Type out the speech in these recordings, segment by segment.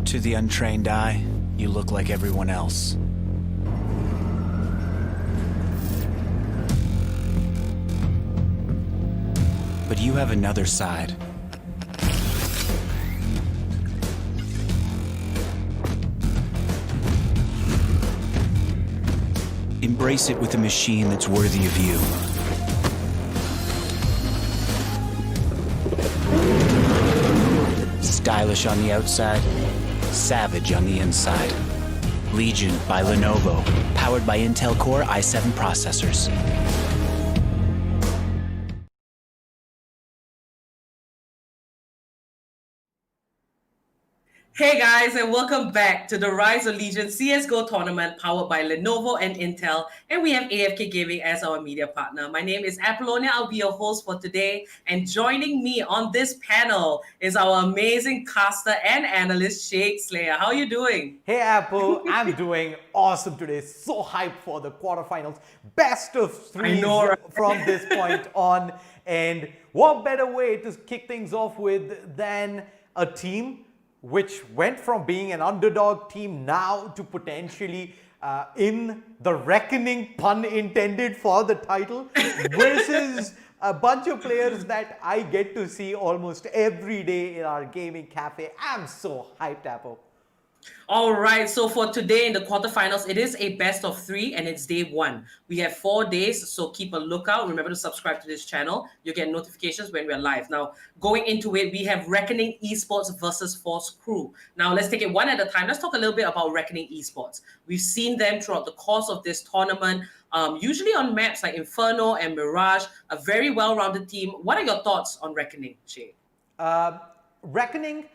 To the untrained eye, you look like everyone else. But you have another side. Embrace it with a machine that's worthy of you. Stylish on the outside, savage on the inside. Legion by Lenovo, powered by Intel Core i7 processors. Hey guys, and welcome back to the Rise of Legion CSGO tournament powered by Lenovo and Intel, and we have AFK Gaming as our media partner. My name is Apollonia. I'll be your host for today, and joining me on this panel is our amazing caster and analyst, Shake Slayer. How are you doing? Hey Apple, I'm doing awesome today. So hyped for the quarterfinals. Best of three from this point on. And what better way to kick things off with than a team which went from being an underdog team now to potentially in the reckoning, pun intended, for the title versus a bunch of players that I get to see almost every day in our gaming cafe. I'm so hyped, Apple. All right, so for today in the quarterfinals, it is a best of three and it's day one. We have 4 days, so keep a lookout. Remember to subscribe to this channel. You get notifications when we're live. Now, going into it, we have Reckoning Esports versus Force Crew. Now, let's take it one at a time. Let's talk a little bit about Reckoning Esports. We've seen them throughout the course of this tournament, usually on maps like Inferno and Mirage, a very well-rounded team. What are your thoughts on Reckoning, Shay? Reckoning,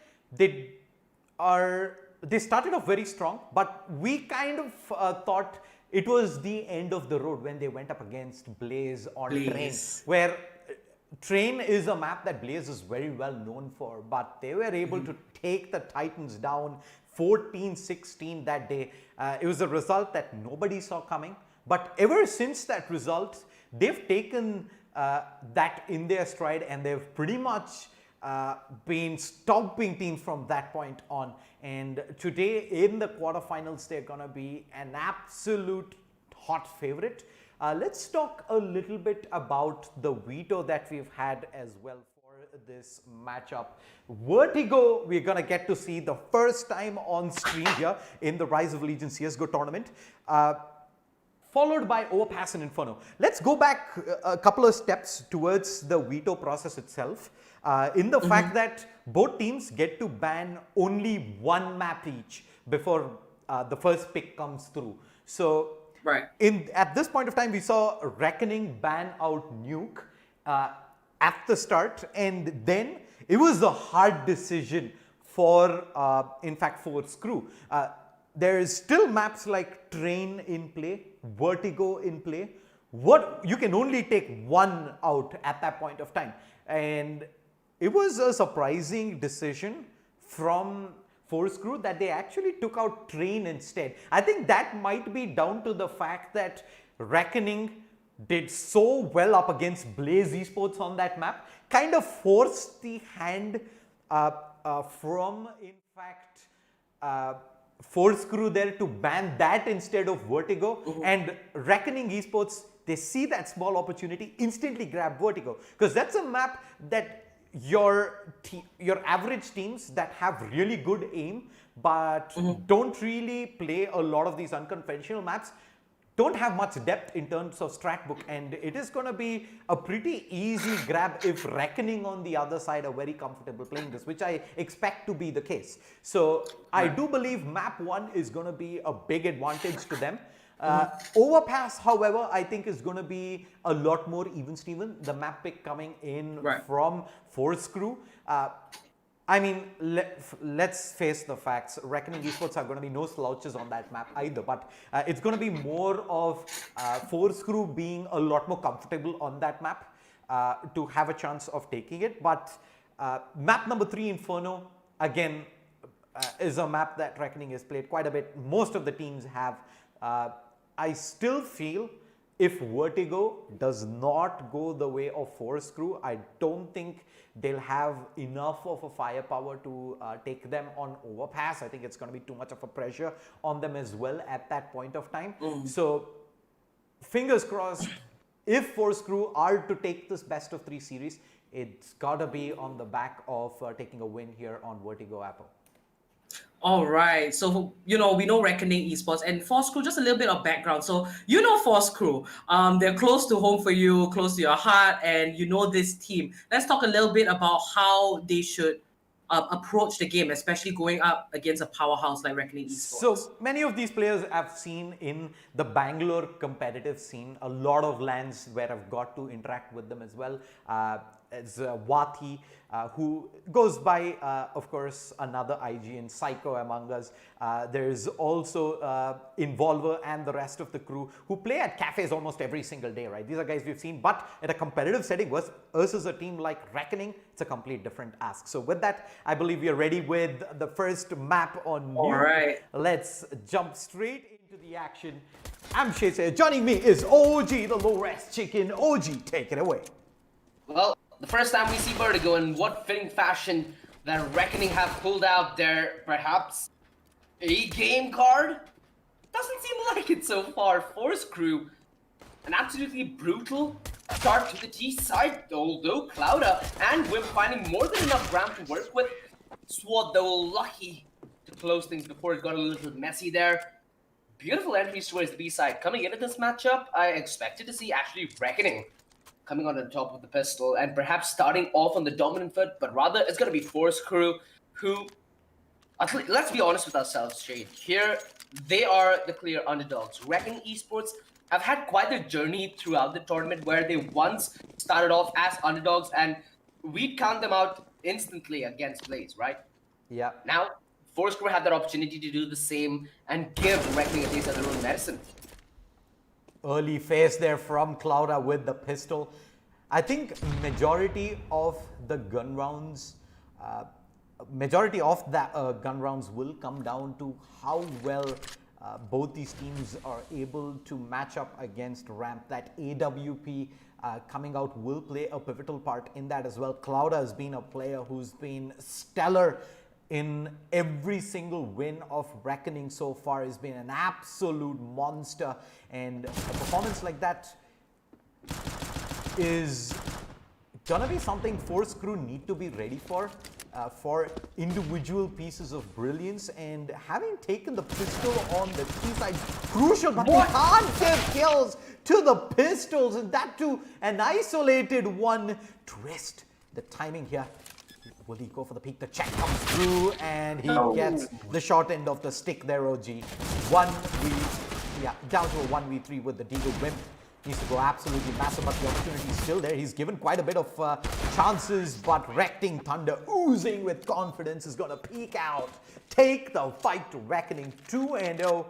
they started off very strong, but we kind of thought it was the end of the road when they went up against Blaze on Train, where Train is a map that Blaze is very well known for, but they were able to take the Titans down 14-16 that day. It was a result that nobody saw coming, but ever since that result, they've taken that in their stride and they've pretty much been stomping teams from that point on. And today in the quarterfinals, they're going to be an absolute hot favorite. Let's talk a little bit about the veto that we've had as well for this matchup. Vertigo, we're going to get to see the first time on stream here in the Rise of Legion CSGO tournament. Followed by Overpass and Inferno. Let's go back a couple of steps towards the veto process itself. In the fact that both teams get to ban only one map each before the first pick comes through. So at this point of time, we saw Reckoning ban out Nuke at the start, and then it was a hard decision for, in fact, Force Crew. There is still maps like Train in play, Vertigo in play. You can only take one out at that point of time. And it was a surprising decision from Force Crew that they actually took out Train instead. I think that might be down to the fact that Reckoning did so well up against Blaze Esports on that map, kind of forced the hand from, in fact, Force Crew there to ban that instead of Vertigo. And Reckoning Esports, they see that small opportunity, instantly grab Vertigo, because that's a map that your average teams that have really good aim but don't really play a lot of these unconventional maps don't have much depth in terms of strat book, and it is going to be a pretty easy grab if Reckoning on the other side are very comfortable playing this, which I expect to be the case. So I do believe map 1 is going to be a big advantage to them. Overpass, however, I think is going to be a lot more even-steven. The map pick coming in from Force Crew. I mean, let's face the facts. Reckoning Esports are going to be no slouches on that map either, but it's going to be more of Force Crew being a lot more comfortable on that map to have a chance of taking it. But map number 3, Inferno, again, is a map that Reckoning has played quite a bit. Most of the teams have. I still feel if Vertigo does not go the way of Force Crew, I don't think they'll have enough of a firepower to take them on overpass. I think it's going to be too much of a pressure on them as well at that point of time. So fingers crossed, if Force Crew are to take this best of 3 series, it's got to be on the back of taking a win here on Vertigo Apple. All right. So, we know Reckoning Esports and Force Crew, just a little bit of background. So, Force Crew. They're close to home for you, close to your heart, and you know this team. Let's talk a little bit about how they should approach the game, especially going up against a powerhouse like Reckoning Esports. So many of these players I've seen in the Bangalore competitive scene. A lot of lands where I've got to interact with them as well. It's Wati, who goes by, of course, another IG in Psycho among us. There's also Involver and the rest of the crew who play at cafes almost every single day, right? These are guys we've seen, but at a competitive setting versus a team like Reckoning, it's a complete different ask. So with that, I believe we are ready with the first map on All new. right. Let's jump straight into the action. I'm Shesa. Joining me is OG, the low-res chicken. OG, take it away. Well, the first time we see Vertigo, in what fitting fashion that Reckoning have pulled out their perhaps a game card? Doesn't seem like it so far. Force Crew, an absolutely brutal start to the T side, although Clouda and Wim finding more than enough ground to work with. Swat though lucky to close things before it got a little messy there. Beautiful entries towards the B side. Coming into this matchup, I expected to see actually Reckoning coming on the top of the pistol and perhaps starting off on the dominant foot, but rather it's going to be Force Crew who, let's be honest with ourselves, Shade. Here, they are the clear underdogs. Reckoning Esports have had quite the journey throughout the tournament where they once started off as underdogs and we'd count them out instantly against Blaze, right? Yeah. Now, Force Crew had that opportunity to do the same and give Reckoning a taste of their own medicine. Early phase there from Clouda with the pistol. I think majority of the gun rounds, gun rounds will come down to how well both these teams are able to match up against ramp. That AWP coming out will play a pivotal part in that as well. Clouda has been a player who's been stellar in every single win of Reckoning so far. Has been an absolute monster, and a performance like that is gonna be something Force Crew need to be ready for individual pieces of brilliance. And having taken the pistol on the T side, crucial, but we can't give kills to the pistols, and that too an isolated one. Twist the timing here. Will he go for the peek? The check comes through and he gets the short end of the stick there, OG. Down to a 1v3 with the Deagle. Wimp needs to go absolutely massive, but the opportunity is still there. He's given quite a bit of chances, but Recting Thunder, oozing with confidence, is going to peek out, take the fight to Reckoning 2-0.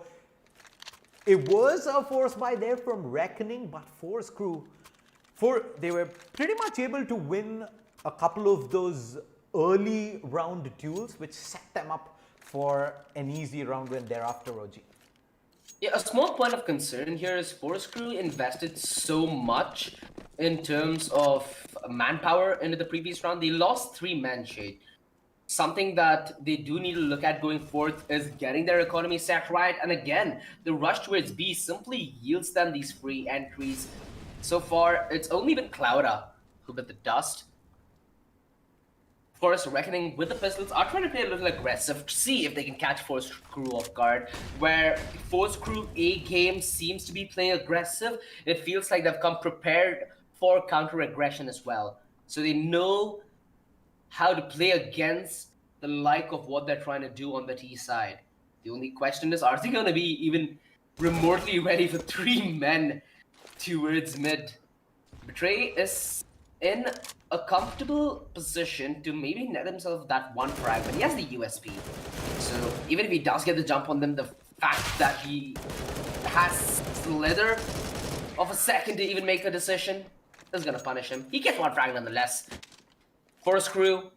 It was a force buy there from Reckoning, but Force Crew, they were pretty much able to win a couple of those early round duels, which set them up for an easy round win thereafter, OG. Yeah, a small point of concern here is Force Crew invested so much in terms of manpower into the previous round. They lost 3 men, Shade. Something that they do need to look at going forth is getting their economy set right. And again, the rush towards B simply yields them these free entries. So far, it's only been Clouda who bit the dust. Of course, Reckoning with the pistols are trying to play a little aggressive to see if they can catch Force Crew off guard. Where Force Crew A game seems to be playing aggressive, it feels like they've come prepared for counter-aggression as well. So they know how to play against the like of what they're trying to do on the T side. The only question is, are they going to be even remotely ready for 3 men towards mid? Betray is in a comfortable position to maybe net himself that one frag, but he has the USP. So even if he does get the jump on them, the fact that he has slither of a second to even make a decision is gonna punish him. He gets one frag nonetheless. Force Crew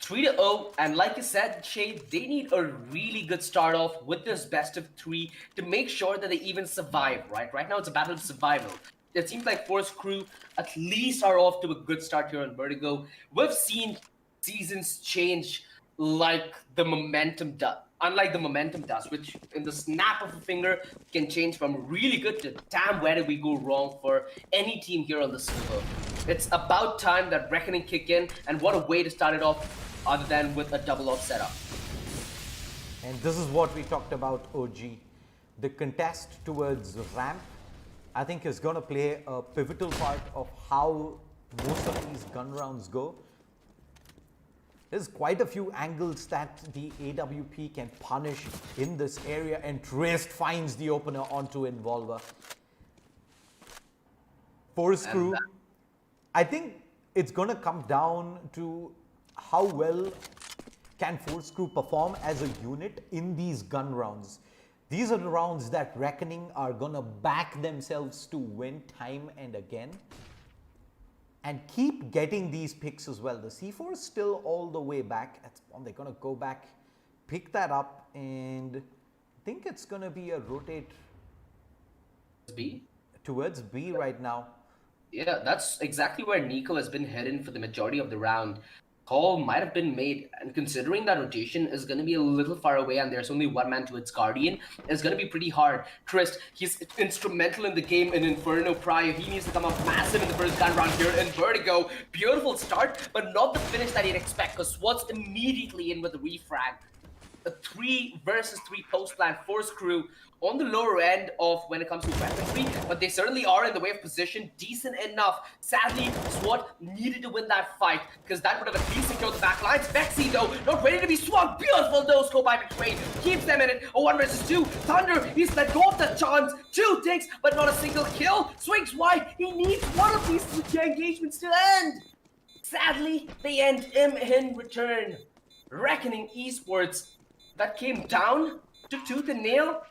3-0, and like you said, Shay, they need a really good start off with this best of 3 to make sure that they even survive, right? Right now it's a battle of survival. It seems like Force Crew at least are off to a good start here on Vertigo. We've seen seasons change like the momentum does. Unlike the momentum does, which in the snap of a finger can change from really good to damn where did we go wrong for any team here on the server. It's about time that Reckoning kick in, and what a way to start it off other than with a double off setup. And this is what we talked about, OG. The contest towards ramp, I think, is going to play a pivotal part of how most of these gun rounds go. There's quite a few angles that the AWP can punish in this area, and Trist finds the opener onto Involver. Force Crew, I think it's going to come down to how well can Force Crew perform as a unit in these gun rounds. These are the rounds that Reckoning are going to back themselves to win time and again, and keep getting these picks as well. The C4 is still all the way back. They're going to go back, pick that up, and I think it's going to be a rotate B? towards B right now. Yeah, that's exactly where Nico has been heading for the majority of the round. Call might have been made, and considering that rotation is going to be a little far away and there's only one man to its Guardian, it's going to be pretty hard. Trist, he's instrumental in the game in Inferno prior. He needs to come up massive in the first gun round here in Vertigo. Beautiful start, but not the finish that he'd expect, because Swartz immediately in with the refrag. A 3 versus 3 post plan Force Crew on the lower end of when it comes to weaponry, but they certainly are in the way of position, decent enough. Sadly, SWAT needed to win that fight, because that would have at least secured the back lines. Vexy, though, not ready to be swamped. Beautiful no scope by Betray. Keeps them in it. A 1 versus 2. Thunder, he's let go of the chance. 2 takes, but not a single kill. Swings wide. He needs one of these engagements to end. Sadly, they end him in return. Reckoning Esports, that came down to tooth and nail.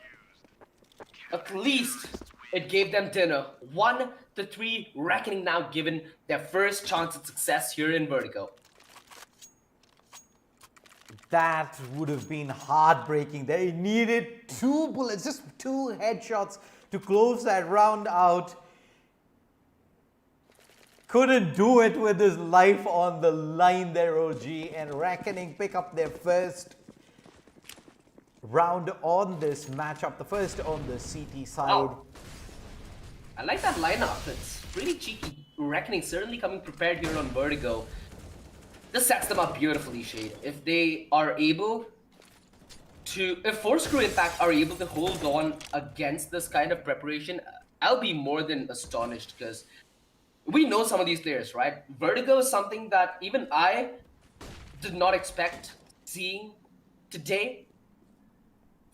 At least it gave them dinner. 1-3, Reckoning now given their first chance at success here in Vertigo. That would have been heartbreaking. They needed 2 bullets, just 2 headshots to close that round out. Couldn't do it with his life on the line there, OG, and Reckoning pick up their first round on this matchup, the first on the CT side. Oh. I like that lineup. It's really cheeky. Reckoning certainly coming prepared here on Vertigo. This sets them up beautifully, Shade. If they are able to, if Force Crew in fact are able to hold on against this kind of preparation, I'll be more than astonished, because we know some of these players, right? Vertigo is something that even I did not expect seeing today.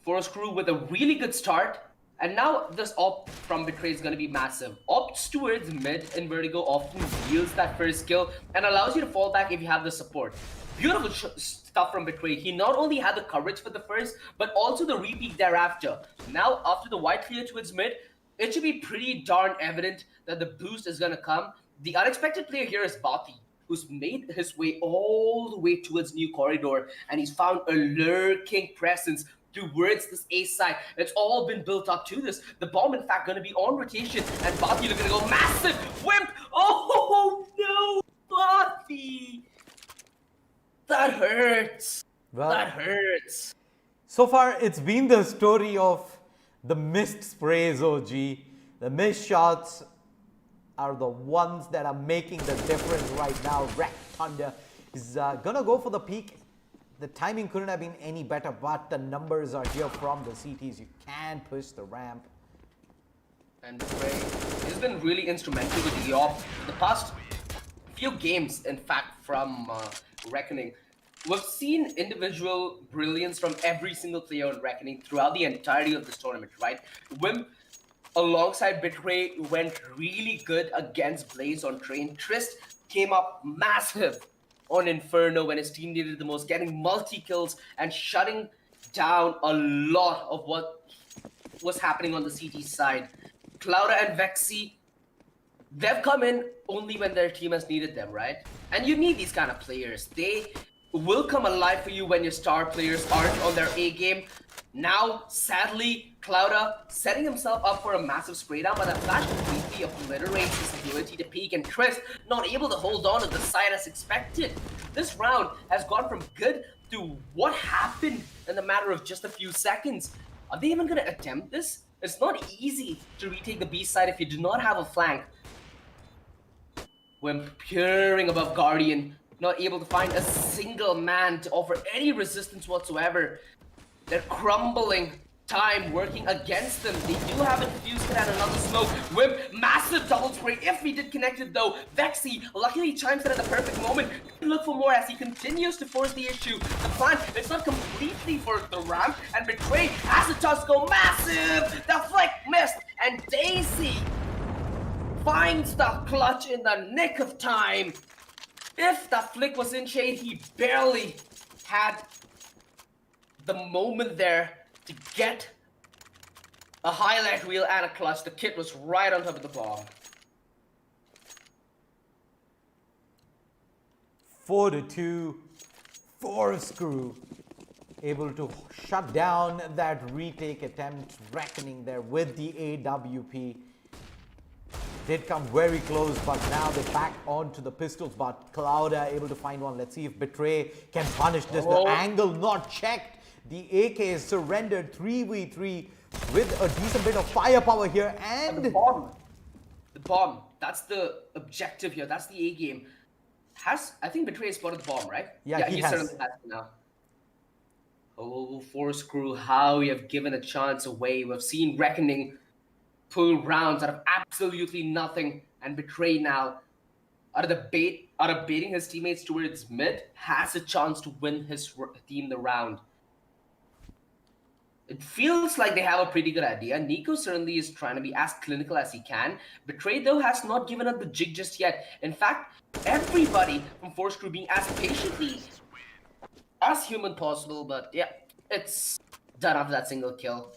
Force Crew with a really good start, and now this op from Betray is going to be massive. Ops towards mid in Vertigo often yields that first kill and allows you to fall back if you have the support. Beautiful stuff from Betray. He not only had the coverage for the first, but also the repeat thereafter. Now, after the white clear towards mid, it should be pretty darn evident that the boost is going to come. The unexpected player here is Bati, who's made his way all the way towards New Corridor, and he's found a lurking presence towards this A side. It's all been built up to this. The bomb, in fact, going to be on rotation, and Bati looking to go massive. Wimp! Oh no, Bati! That hurts. Well, that hurts. so far, it's been the story of the missed sprays, OG. The missed shots are the ones that are making the difference right now. Red Thunder is gonna go for the peak. The timing couldn't have been any better, but the numbers are here from the CTs. You can push the ramp. And Betray has been really instrumental with the op the past few games, in fact, from Reckoning. We've seen individual brilliance from every single player on Reckoning throughout the entirety of this tournament, right? Wimp, alongside Betray, went really good against Blaze on Train. Trist came up massive on Inferno when his team needed the most, getting multi-kills and shutting down a lot of what was happening on the CT side. Clouda and Vexy, they've come in only when their team has needed them, right? And you need these kind of players. They will come alive for you when your star players aren't on their A game. Now, sadly, Clouda setting himself up for a massive spray down, but that flash completely obliterates his ability to peek, and Chris not able to hold on to the side as expected. This round has gone from good to what happened in the matter of just a few seconds. Are they even going to attempt this? It's not easy to retake the B side if you do not have a flank. When peering above Guardian, not able to find a single man to offer any resistance whatsoever. They're crumbling. Time working against them. They do have a defuse kit and another smoke. Wimp, massive double spray. If he did connect it though, Vexy luckily chimes in at the perfect moment. Look for more as he continues to force the issue. The plan is not completely for the ramp, and Betray has a chance to go massive. The flick missed, and Daisy finds the clutch in the nick of time. If the flick was in shade, he barely had the moment there to get a highlight reel and a clutch. The kit was right on top of the bomb. 4-2, Force-Crew able to shut down that retake attempt. Reckoning there with the AWP. Did come very close, but now they're back onto the pistols. But Clouda able to find one. Let's see if Betray can punish this. The angle not checked. The AK is surrendered 3v3 with a decent bit of firepower here. And the bomb. The bomb. That's the objective here. That's the A game. I think Betray spotted the bomb, right? Yeah, he has. Certainly has now. Oh, Force-Crew, how you have given a chance away. We've seen Reckoning pull rounds out of absolutely nothing, and Betray now, out of baiting his teammates towards mid, has a chance to win his team the round. It feels like they have a pretty good idea. Nico certainly is trying to be as clinical as he can. Betray, though, has not given up the jig just yet. In fact, everybody from Force-Crew being as patiently as human possible, but yeah, it's done after that single kill.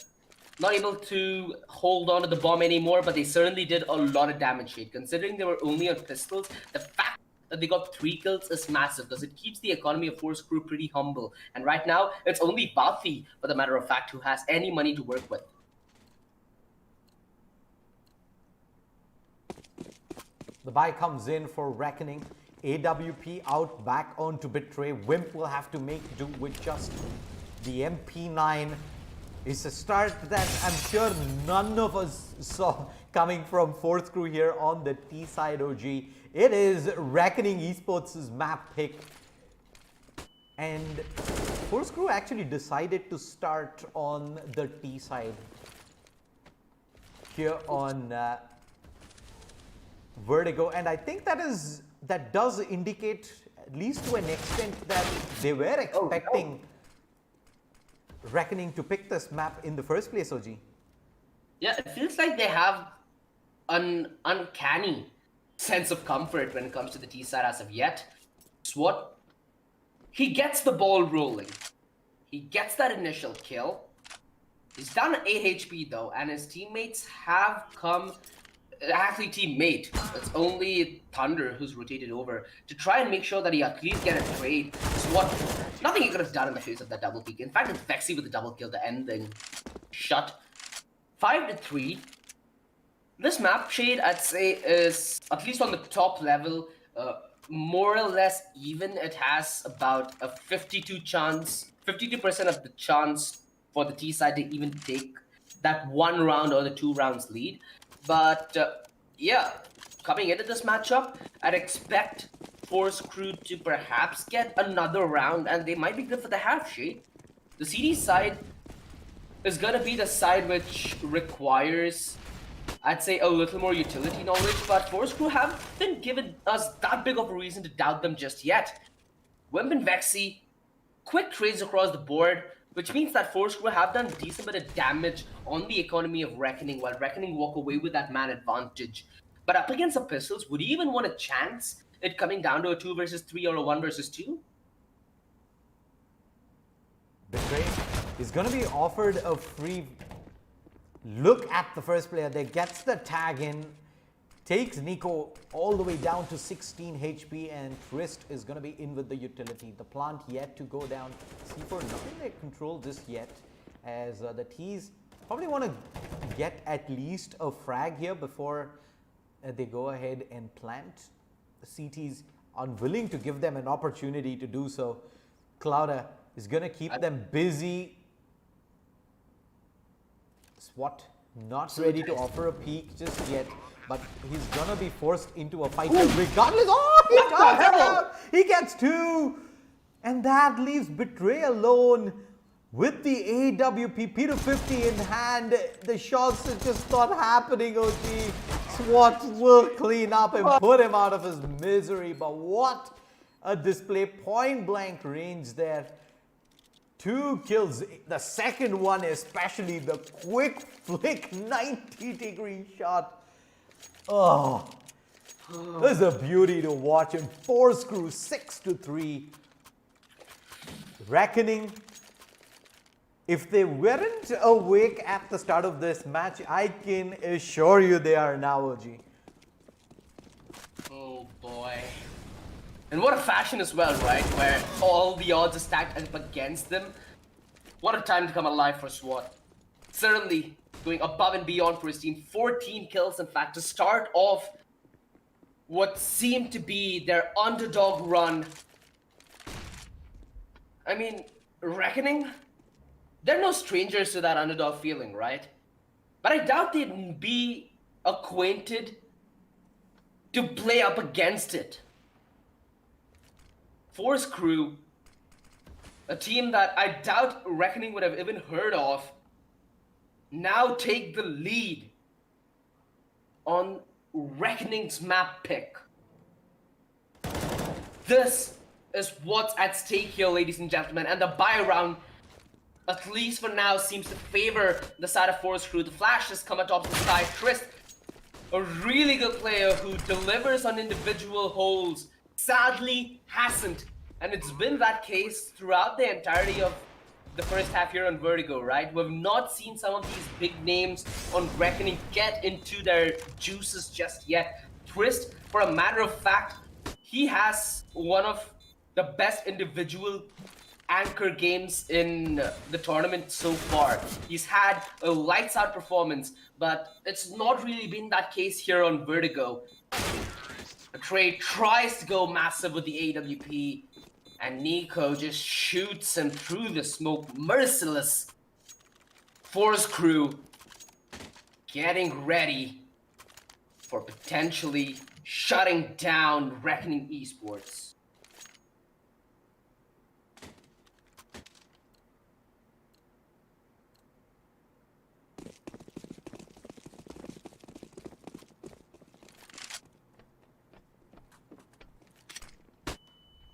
Not able to hold on to the bomb anymore, but they certainly did a lot of damage here. Considering they were only on pistols, the fact that they got 3 kills is massive because it keeps the economy of Force-Crew pretty humble. And right now, it's only Buffy, for the matter of fact, who has any money to work with. the buy comes in for Reckoning. AWP out back onto Betray. Wimp will have to make do with just the MP9. It's a start that I'm sure none of us saw coming from Force-Crew here on the T side. OG. It is Reckoning Esports' map pick. And Force-Crew actually decided to start on the T side here on Vertigo. And I think that does indicate, at least to an extent, that they were expecting Reckoning to pick this map in the first place, OG. Yeah, it feels like they have an uncanny sense of comfort when it comes to the T side as of yet. Swat, he gets the ball rolling. He gets that initial kill. He's down 8 HP though, and his teammates have come. Actually, teammate. It's only Thunder who's rotated over to try and make sure that he at least get a trade. Swat, nothing he could have done in the face of that double peak. In fact, it's Vexy with the double kill, the ending shut. 5-3. This map shade, I'd say, is at least on the top level, more or less even. It has about a 52% of the chance for the T side to even take that 1 round or the 2 rounds lead. But yeah, coming into this matchup, I'd expect Force-Crew to perhaps get another round, and they might be good for the half shade. The CD side is gonna be the side which requires, I'd say, a little more utility knowledge, but Force-Crew haven't given us that big of a reason to doubt them just yet. Wimp and Vexy, quick trades across the board, which means that Force-Crew have done a decent bit of damage on the economy of Reckoning, while Reckoning walk away with that man advantage. But up against the pistols, would you even want a chance it coming down to a 2 versus 3 or a 1 versus 2? Betray is going to be offered a free look at the first player. They gets the tag in. takes Nico all the way down to 16 HP, and Twist is going to be in with the utility. The plant yet to go down. C4 not in their control just yet, as the T's probably want to get at least a frag here before they go ahead and plant. The CT's unwilling to give them an opportunity to do so. Clouda is going to keep them busy. Swat not ready to offer a peek just yet, but he's gonna be forced into a fight here regardless. Oh, he got him out. He gets 2, and that leaves Betray alone with the AWP P250 in hand. The shots are just not happening. OG Swat will clean up and put him out of his misery, but what a display! Point blank range there. 2 kills, the second one especially, the quick flick 90-degree shot. Oh, this is a beauty to watch. And Force Crew 6-3. Reckoning, if they weren't awake at the start of this match, I can assure you they are now, OG. Oh boy. And what a fashion as well, right? Where all the odds are stacked up against them. What a time to come alive for SWAT. Certainly going above and beyond for his team. 14 kills, in fact, to start off what seemed to be their underdog run. I mean, Reckoning, they're no strangers to that underdog feeling, right? But I doubt they'd be acquainted to play up against it. Force Crew, a team that I doubt Reckoning would have even heard of, now take the lead on Reckoning's map pick. This is what's at stake here, ladies and gentlemen, and the buy round, at least for now, seems to favor the side of Force Crew. The flash has come atop the sky. Trist, a really good player who delivers on individual holes, sadly hasn't. And it's been that case throughout the entirety of the first half here on Vertigo, right? We've not seen some of these big names on Reckoning get into their juices just yet. Twist, for a matter of fact, he has one of the best individual anchor games in the tournament so far. He's had a lights out performance, but it's not really been that case here on Vertigo. Trey tries to go massive with the AWP, and Nico just shoots him through the smoke. Merciless. Force Crew getting ready for potentially shutting down Reckoning Esports.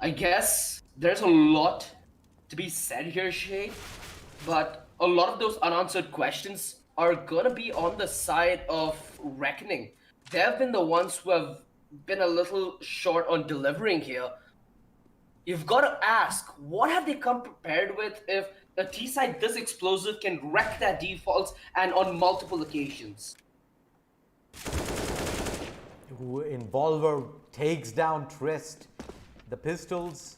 I guess there's a lot to be said here, Shay, but a lot of unanswered unanswered questions are gonna be on the side of Reckoning. They've been the ones who have been a little short on delivering here. You've got to ask, what have they come prepared with if a T-side this explosive can wreck their defaults and on multiple occasions? Involver takes down Trist. The pistols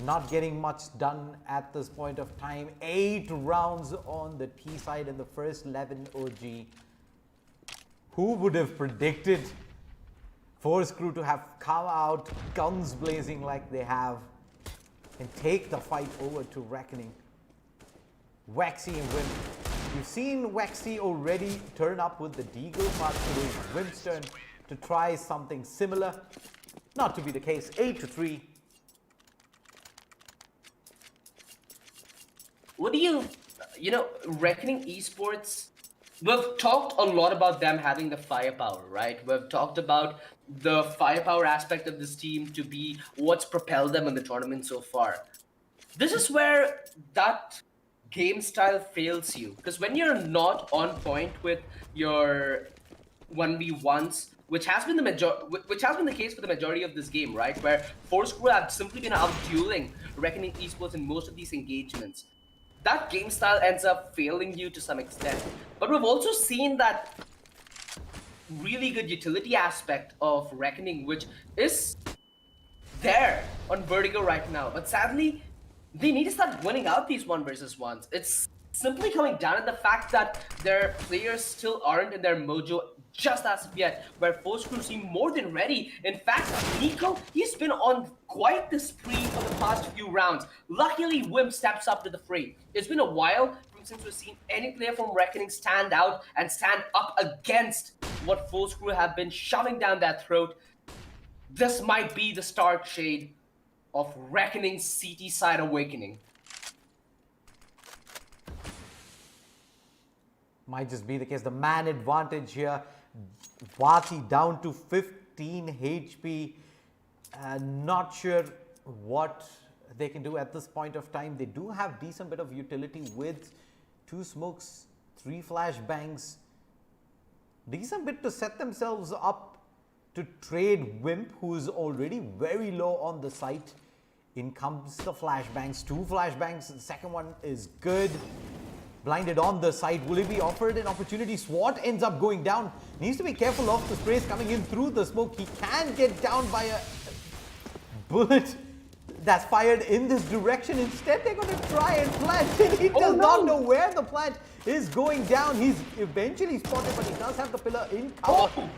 not getting much done at this point of time. 8 rounds on the T side in the first 11 OG. Who would have predicted Force Crew to have come out guns blazing like they have and take the fight over to Reckoning? Waxy and Wim. You've seen Waxy already turn up with the Deagle, but it was Wim's turn to try something similar. Not to be the case. 8-3. What do you know, Reckoning Esports, we've talked a lot about them having the firepower, right? We've talked about the firepower aspect of this team to be what's propelled them in the tournament so far. This is where that game style fails you, because when you're not on point with your 1v1s, which has been the case for the majority of this game, right? Where Force Crew have simply been out-dueling Reckoning Esports in most of these engagements. That game style ends up failing you to some extent. But we've also seen that really good utility aspect of Reckoning, which is there on Vertigo right now. But sadly, they need to start winning out these 1 versus 1s. It's simply coming down to the fact that their players still aren't in their mojo just as of yet, where Force Crew seem more than ready. In fact, Nico, he's been on quite the spree for the past few rounds. Luckily, Wim steps up to the fray. It's been a while since we've seen any player from Reckoning stand out and stand up against what Force Crew have been shoving down their throat. This might be the start shade of Reckoning's CT side awakening. Might just be the case. The man advantage here. Vati down to 15 HP. Not sure what they can do at this point of time. They do have decent bit of utility with 2 smokes, 3 flashbangs. Decent bit to set themselves up to trade Wimp, who is already very low on the site. In comes the flashbangs, 2 flashbangs. The second one is good. Blinded on the side. Will he be offered an opportunity? SWAT ends up going down. Needs to be careful of the sprays coming in through the smoke. He can get down by a bullet that's fired in this direction. Instead, they're going to try and plant. And he does not know where the plant is going down. He's eventually spotted, but he does have the pillar in cover. Oh.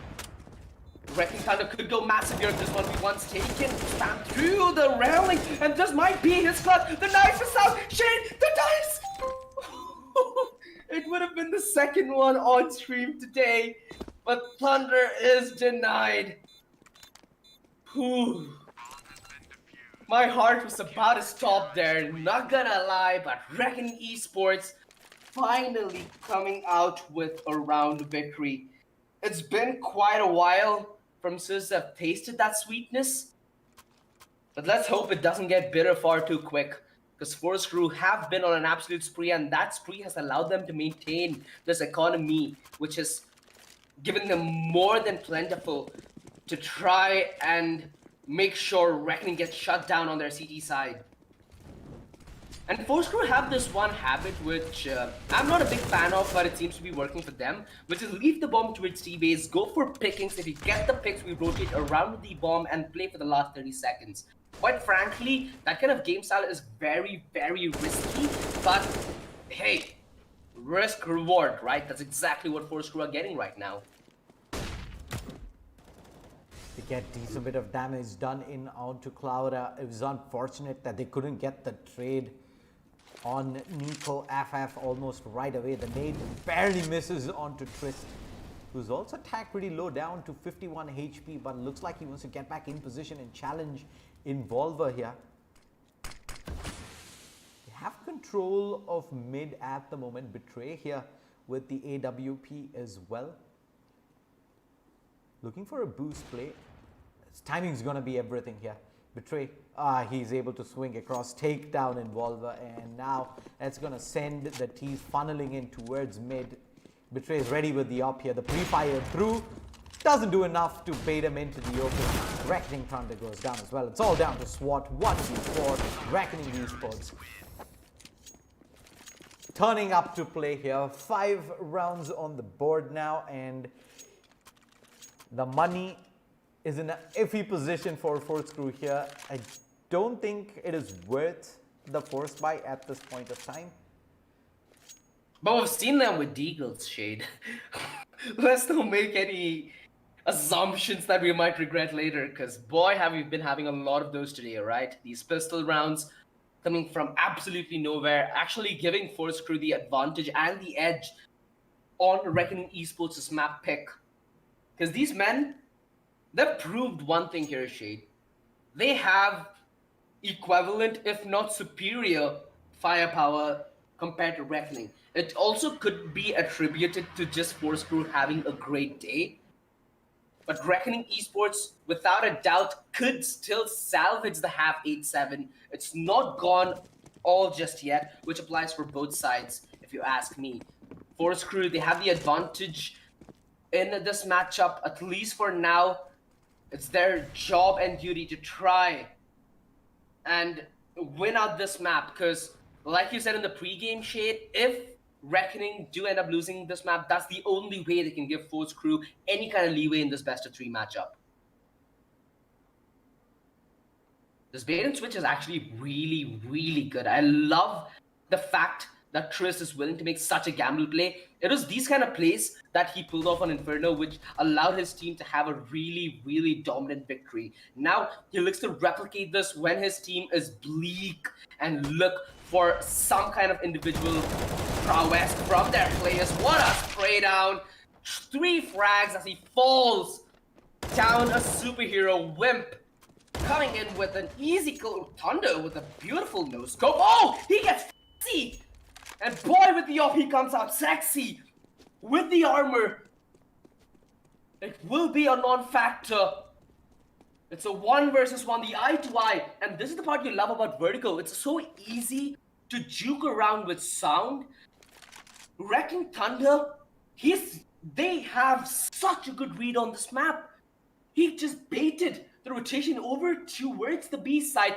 Wrecking Thunder could go massive here if this 1v1's taken. Spam through the railing, and this might be his clutch. The knife is out. Shane, the dice! It would have been the second one on stream today, but Thunder is denied. Whew. My heart was about to stop there, not gonna lie, but Reckoning Esports finally coming out with a round victory. It's been quite a while from since I've tasted that sweetness, but let's hope it doesn't get bitter far too quick. Because Force Crew have been on an absolute spree, and that spree has allowed them to maintain this economy, which has given them more than plentiful to try and make sure Reckoning gets shut down on their CT side. And Force Crew have this one habit which I'm not a big fan of, but it seems to be working for them, which is leave the bomb to its T-base, go for pickings. If you get the picks, we rotate around the bomb and play for the last 30 seconds. Quite frankly, that kind of game style is very, very risky, but hey, risk reward, right? That's exactly what Force Crew are getting right now. They get decent bit of damage done in onto Cloud. It was unfortunate that they couldn't get the trade on Nico FF almost right away. The nade barely misses onto Trist, who's also tagged pretty low down to 51 HP, but looks like he wants to get back in position and challenge Involver here. They have control of mid at the moment. Betray here with the AWP as well. Looking for a boost play. His timing is going to be everything here. Betray. He's able to swing across, take down Involver, and now that's going to send the T's funneling in towards mid. Betray is ready with the up here. The pre-fire through. Doesn't do enough to bait him into the open. Reckoning Thunder goes down as well. It's all down to SWAT. 1v4. Reckoning Esports turning up to play here. 5 rounds on the board now, and the money is in an iffy position for Force Crew here. I don't think it is worth the force buy at this point of time. But we've seen them with Deagle's Shade. Let's not make any assumptions that we might regret later, because boy, have we been having a lot of those today, right? These pistol rounds coming from absolutely nowhere, actually giving Force Crew the advantage and the edge on Reckoning Esports' map pick. Because these men, they've proved one thing here, Shade. They have equivalent, if not superior, firepower compared to Reckoning. It also could be attributed to just Force Crew having a great day. But Reckoning Esports, without a doubt, could still salvage the half 8-7. It's not gone all just yet, which applies for both sides, if you ask me. Force Crew, they have the advantage in this matchup, at least for now. It's their job and duty to try and win out this map, because like you said in the pregame, Shade, if Reckoning do end up losing this map, that's the only way they can give Force Crew any kind of leeway in this best of 3 matchup. This bait and switch is actually really, really good. I love the fact that Chris is willing to make such a gamble play. It was these kind of plays that he pulled off on Inferno, which allowed his team to have a really, really dominant victory. Now he looks to replicate this when his team is bleak and look for some kind of individual prowess from their players. What a spray down! 3 frags as he falls down a superhero Wimp. Coming in with an easy kill. Thunder with a beautiful no scope. Oh, he gets fancy! And boy, with the off, he comes out sexy. With the armor, it will be a non-factor. It's a 1 versus 1, the eye to eye. And this is the part you love about Vertigo. It's so easy to juke around with sound. Wrecking Thunder, they have such a good read on this map. He just baited the rotation over towards the B side,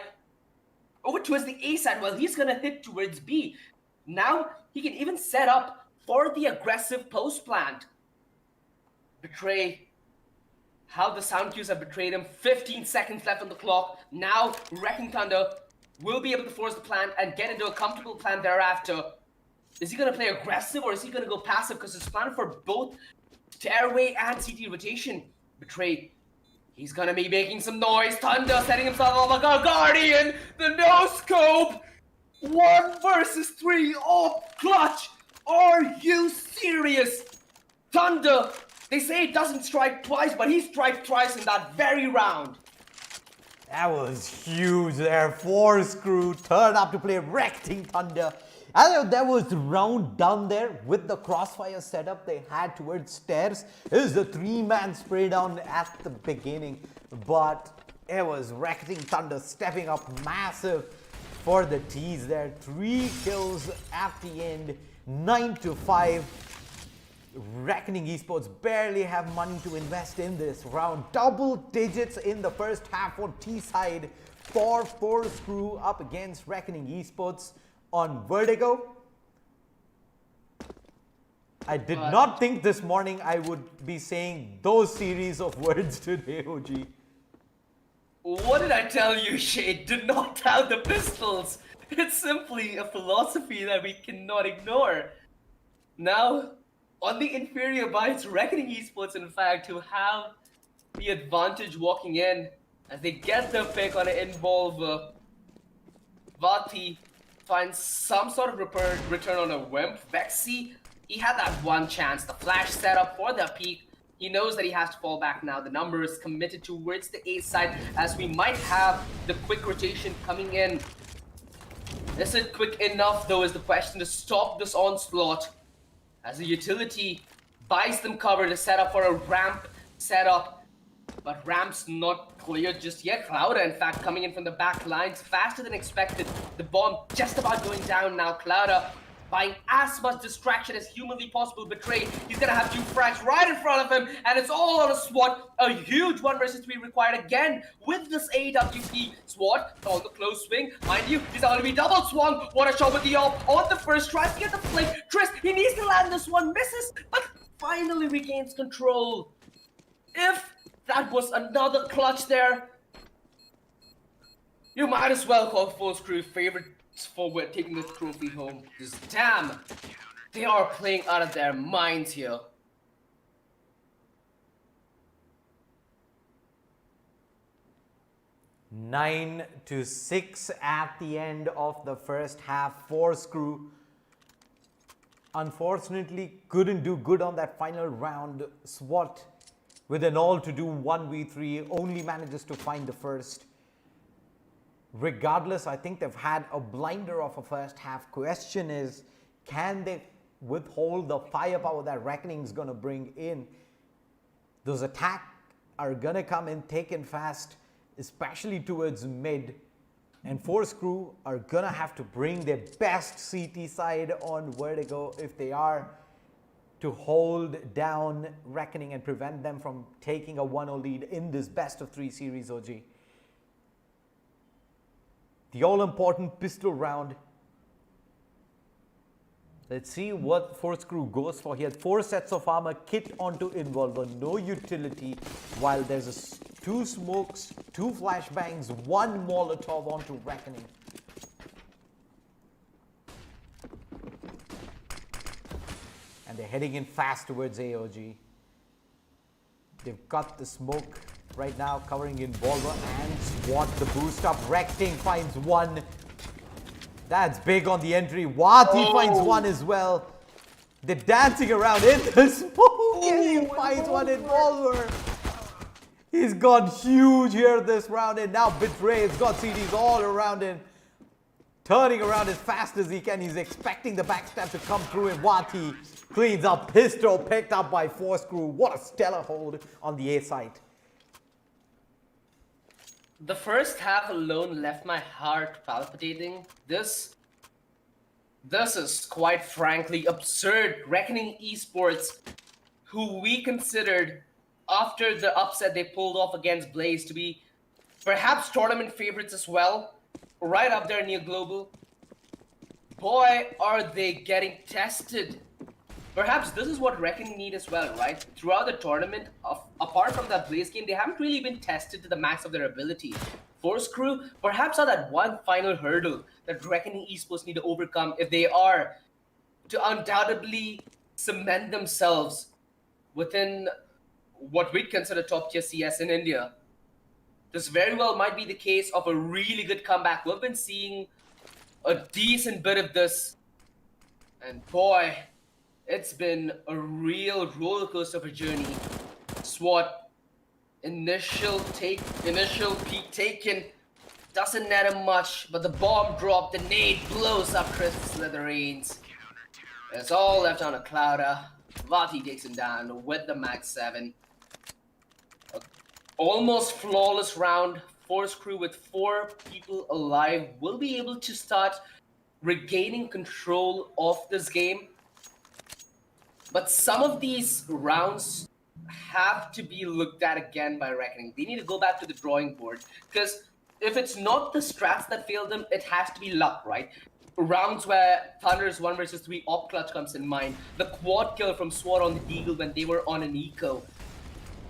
over towards the A side, while he's gonna hit towards B. Now he can even set up for the aggressive post plant. Betray. How the sound cues have betrayed him. 15 seconds left on the clock. Now Wrecking Thunder will be able to force the plant and get into a comfortable plant thereafter. Is he gonna play aggressive or is he gonna go passive? Because it's planned for both stairway and CT rotation. Betray. He's gonna be making some noise. Thunder setting himself up like a guardian. The no scope. 1 versus 3. Oh, clutch. Are you serious? Thunder. They say it doesn't strike twice, but he strikes twice in that very round. That was huge there. Force Crew turned up to play Wrecking Thunder. I know that was the round down there with the crossfire setup they had towards stairs. It was the 3-man spray down at the beginning, but it was Wrecking Thunder stepping up massive for the tease there. 3 kills at the end, 9-5. Reckoning Esports barely have money to invest in this round. Double digits in the first half on T side for Force Crew up against Reckoning Esports on Vertigo. I did not think this morning I would be saying those series of words today, OG. What did I tell you, Shade? Do not have the pistols. It's simply a philosophy that we cannot ignore. Now, on the inferior bites, Reckoning Esports, in fact, who have the advantage walking in as they get the pick on an involver. Vati finds some sort of return on a Wimp. Vexy, he had that one chance, the flash setup for the peak. He knows that he has to fall back now. The number is committed towards the A side as we might have the quick rotation coming in. Is it quick enough, though, is the question to stop this onslaught. As the utility buys them cover to set up for a ramp setup. But ramp's not cleared just yet. Clouda, in fact, coming in from the back lines faster than expected. The bomb just about going down now. Clouda buying as much distraction as humanly possible. Betray. He's gonna have 2 frags right in front of him, and it's all on a SWAT. A huge 1 versus 3 required again with this AWP. SWAT on the close swing. Mind you, he's gonna be double swung. What a shot with the AWP on the first. Tries to get the flick. Triss, he needs to land this one. Misses, but finally regains control. If that was another clutch there, you might as well call Force Crew favorites for taking this trophy home. Because damn, they are playing out of their minds here. Nine to 6 at the end of the first half. Force Crew unfortunately couldn't do good on that final round. SWAT with an all to do 1v3 only manages to find the first. Regardless, I think they've had a blinder of a first half. Question is, can they withhold the firepower that Reckoning is going to bring in? Those attacks are going to come in thick and fast, especially towards mid. And Force Crew are going to have to bring their best CT side on Vertigo if they are to hold down Reckoning and prevent them from taking a 1-0 lead in this best of 3 series, OG. The all-important pistol round Let's see what Force Crew goes for here. 4 sets of armor, kit onto Involver, no utility. While there's 2 smokes, 2 flashbangs, 1 Molotov onto Reckoning. And they're heading in fast towards AOG. They've got the smoke right now covering Involver and SWAT the boost up. Recting finds 1. That's big on the entry. Wati finds 1 as well. They're dancing around in the smoke. And he finds 1 Involver. He's gone huge here this round. And now Betray's got CDs all around him. Turning around as fast as he can. He's expecting the backstab to come through. And Wati cleans up. Pistol picked up by Force Crew. What a stellar hold on the A site. The first half alone left my heart palpitating. This is quite frankly absurd. Reckoning Esports, who we considered after the upset they pulled off against Blaze to be perhaps tournament favorites as well, right up there near global. Boy, are they getting tested. Perhaps this is what Reckoning need as well, right? Throughout the tournament, apart from that Blaze game, they haven't really been tested to the max of their ability. Force Crew perhaps are that one final hurdle that Reckoning Esports need to overcome if they are to undoubtedly cement themselves within what we'd consider top tier CS in India. This very well might be the case of a really good comeback. We've been seeing a decent bit of this, and boy, it's been a real roller coaster of a journey. SWAT, initial peak taken, doesn't matter much, but the bomb dropped, the nade blows up Chris Slytherins. It's all left on a clouder. Vati takes him down with the Max 7. Almost flawless round. Force Crew with 4 people alive will be able to start regaining control of this game. But some of these rounds have to be looked at again by Reckoning. They need to go back to the drawing board. Because if it's not the strats that failed them, it has to be luck, right? Rounds where Thunder's 1 versus 3 op clutch comes in mind. The quad kill from SWAT on the Deagle when they were on an eco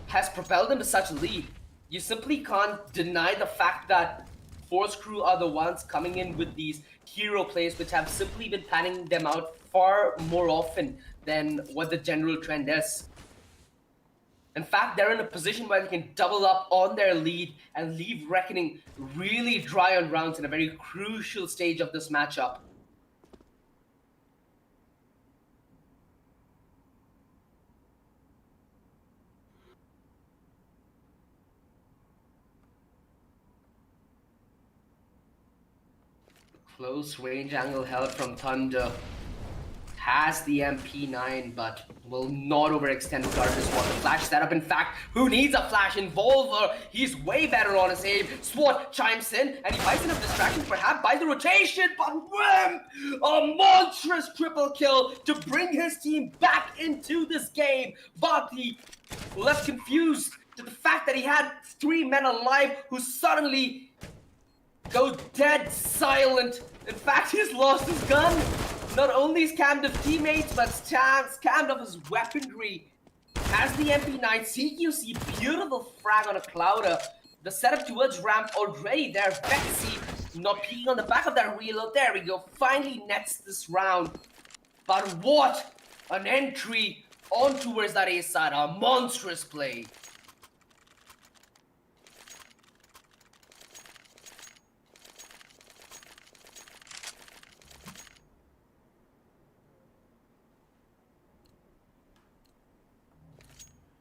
has propelled them to such a lead. You simply can't deny the fact that Force Crew are the ones coming in with these hero plays which have simply been panning them out far more often than what the general trend is. In fact, they're in a position where they can double up on their lead and leave Reckoning really dry on rounds in a very crucial stage of this matchup. Close range angle held from Thunder. Has the MP9, but will not overextend regardless of what the flash setup. In fact, who needs a flash Involver? He's way better on his aim. SWAT chimes in, and he buys enough distractions, perhaps by the rotation, but wham! A monstrous triple kill to bring his team back into this game. Vati left confused to the fact that he had 3 men alive who suddenly go dead silent. In fact, he's lost his gun. Not only scammed of teammates, but scammed of his weaponry. Has the MP9, CQC, beautiful frag on a clouder. The setup towards ramp already there. Vexy not peeking on the back of that reload. There we go. Finally nets this round. But what an entry on towards that A side. A monstrous play.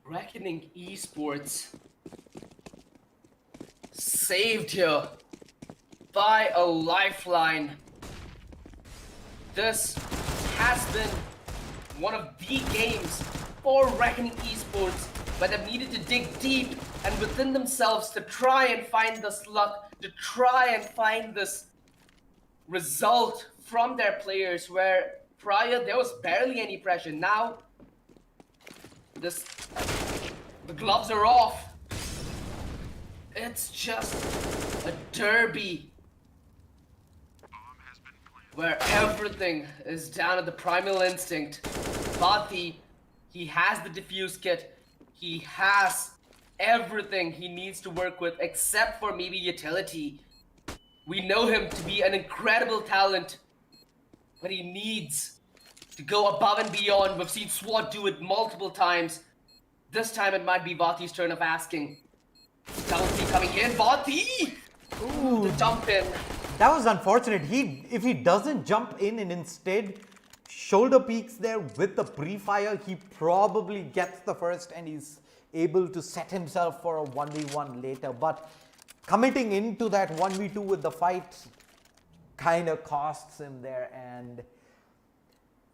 Reckoning Esports saved here by a lifeline. This has been one of the games for Reckoning Esports where they've needed to dig deep and within themselves to try and find this luck, to try and find this result from their players, where prior there was barely any pressure. Now the gloves are off. It's just a derby. where everything is down at the primal instinct. Vati, he has the diffuse kit. He has everything he needs to work with except for maybe utility. We know him to be an incredible talent, but he needs to go above and beyond. We've seen SWAT do it multiple times. This time it might be Vati's turn of asking. Bounty coming in, Vati! Ooh, the jump in. That was unfortunate. If he doesn't jump in and instead shoulder peeks there with the pre-fire, he probably gets the first and he's able to set himself for a 1v1 later. But committing into that 1v2 with the fight kind of costs him there, and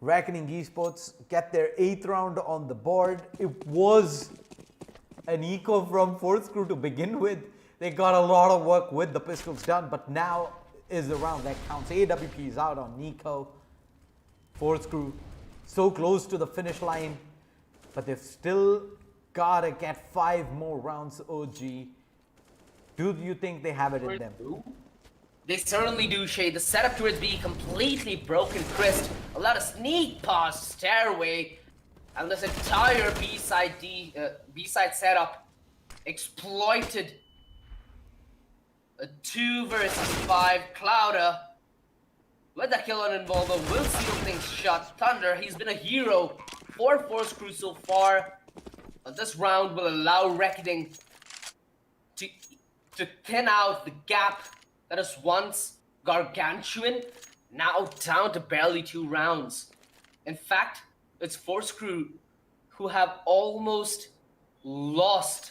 Reckoning Esports get their 8th round on the board. It was an eco from Force Crew to begin with. They got a lot of work with the pistols done, but now is the round that counts. AWP is out on Nico. Force Crew so close to the finish line, but they've still gotta get 5 more rounds. OG, do you think they have it in them? They certainly do, Shay. The setup towards B completely broken. Chris, a lot of sneak past stairway, and this entire B-side setup exploited. A 2 versus 5 Clouder with the kill on Involver will seal things shut. Thunder, he's been a hero for Force Crew so far. But this round will allow Reckoning to thin out the gap that is once gargantuan, now down to barely 2 rounds. In fact, it's Force Crew who have almost lost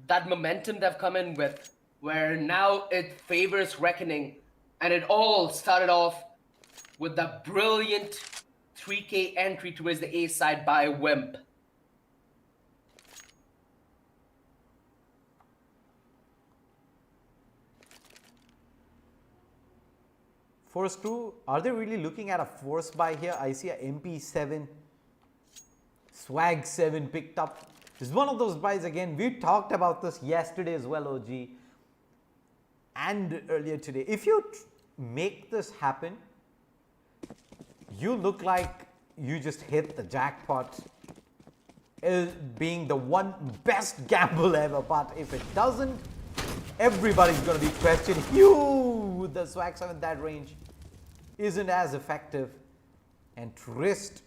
that momentum they've come in with, where now it favors Reckoning, and it all started off with the brilliant 3K entry towards the A side by Wimp. Force Crew, are they really looking at a force buy here? I see a MP7, Swag 7 picked up. This is one of those buys again. We talked about this yesterday as well, OG, and earlier today. If you make this happen, you look like you just hit the jackpot, being the one best gamble ever. But if it doesn't, everybody's going to be questioning you. The Swag 7 at that range isn't as effective, and Trist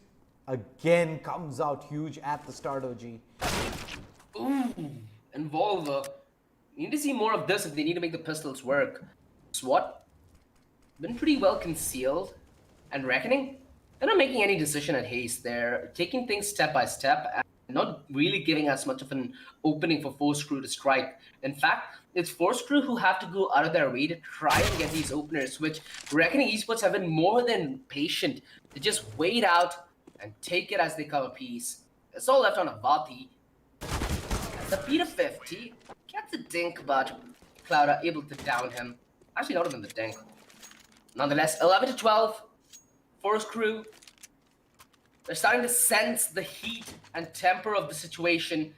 again comes out huge at the start. OG. Ooh, Involver. You need to see more of this if they need to make the pistols work. SWAT been pretty well concealed, and Reckoning, they're not making any decision at haste. They're taking things step by step and not really giving us much of an opening for Force Crew to strike. In fact, it's Force Crew who have to go out of their way to try and get these openers, which Reckoning Esports have been more than patient to just wait out and take it as they come a piece. It's all left on a Vati. The Peter 50 gets a dink, but Clouder able to down him. Actually, not even the dink. Nonetheless, 11 to 12. Force Crew, they're starting to sense the heat and temper of the situation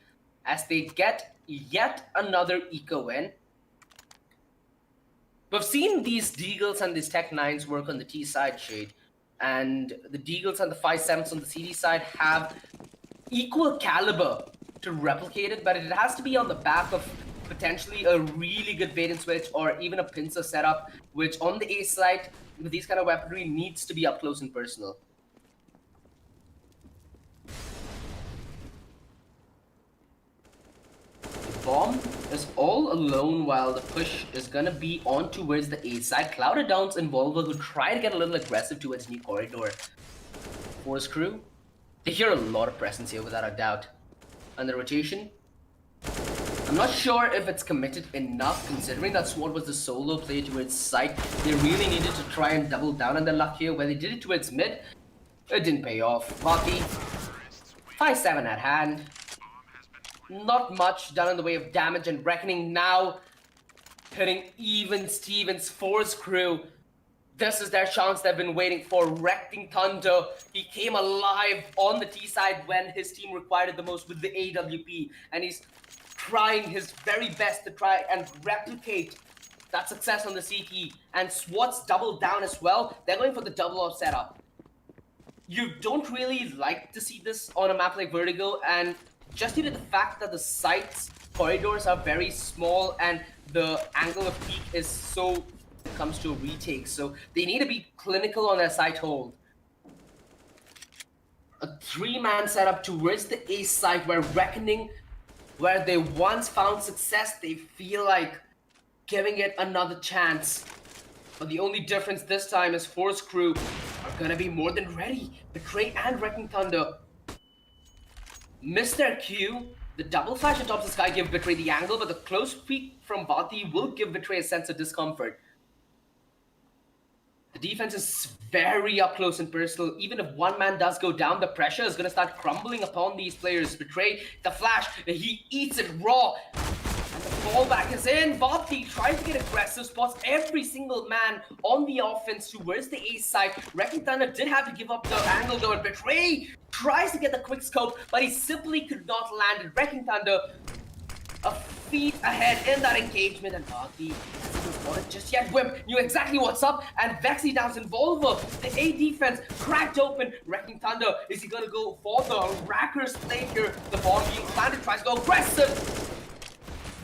as they get yet another eco in. We've seen these Deagles and these Tech 9s work on the T side, Shade, and the Deagles and the 5.7s on the CD side have equal caliber to replicate it, but it has to be on the back of potentially a really good bait and switch or even a pincer setup, which on the A side with these kind of weaponry needs to be up close and personal. Bomb is all alone while the push is gonna be on towards the A side. Clouder downs Involver, who try to get a little aggressive towards New Corridor. Force Crew, they hear a lot of presence here without a doubt. And the rotation, I'm not sure if it's committed enough, considering that SWAT was the solo play towards site. They really needed to try and double down on their luck here. Where they did it towards mid, it didn't pay off. Rocky, 5-7 at hand. Not much done in the way of damage, and Reckoning now hitting even Stevens. Force Crew, this is their chance they've been waiting for. Wrecking Thunder, he came alive on the T side when his team required it the most with the AWP, and he's trying his very best to try and replicate that success on the CT, and SWAT's doubled down as well. They're going for the double off setup. You don't really like to see this on a map like Vertigo, and just due to the fact that the site's corridors are very small and the angle of peak is so when it comes to a retake, so they need to be clinical on their site hold. A 3-man setup towards the A site where Reckoning, where they once found success, they feel like giving it another chance. But the only difference this time is Force Crew are gonna be more than ready. Betray and Wrecking Thunder miss their cue. The double flash atop the sky give Betray the angle, but the close peek from Vati will give Betray a sense of discomfort. The defense is very up close and personal. Even if one man does go down, the pressure is gonna start crumbling upon these players. Betray the flash, he eats it raw. And the fallback is in. Vati tries to get aggressive, spots every single man on the offense towards the A side. Wrecking Thunder did have to give up the angle though, and Betray tries to get the quick scope, but he simply could not land it. Wrecking Thunder a feet ahead in that engagement, and Vati hasn't spotted just yet. Wimp knew exactly what's up, and Vexy downs Involver. The A defense cracked open. Wrecking Thunder, is he gonna go for the Rackers play here? The ball being planted, tries to go aggressive.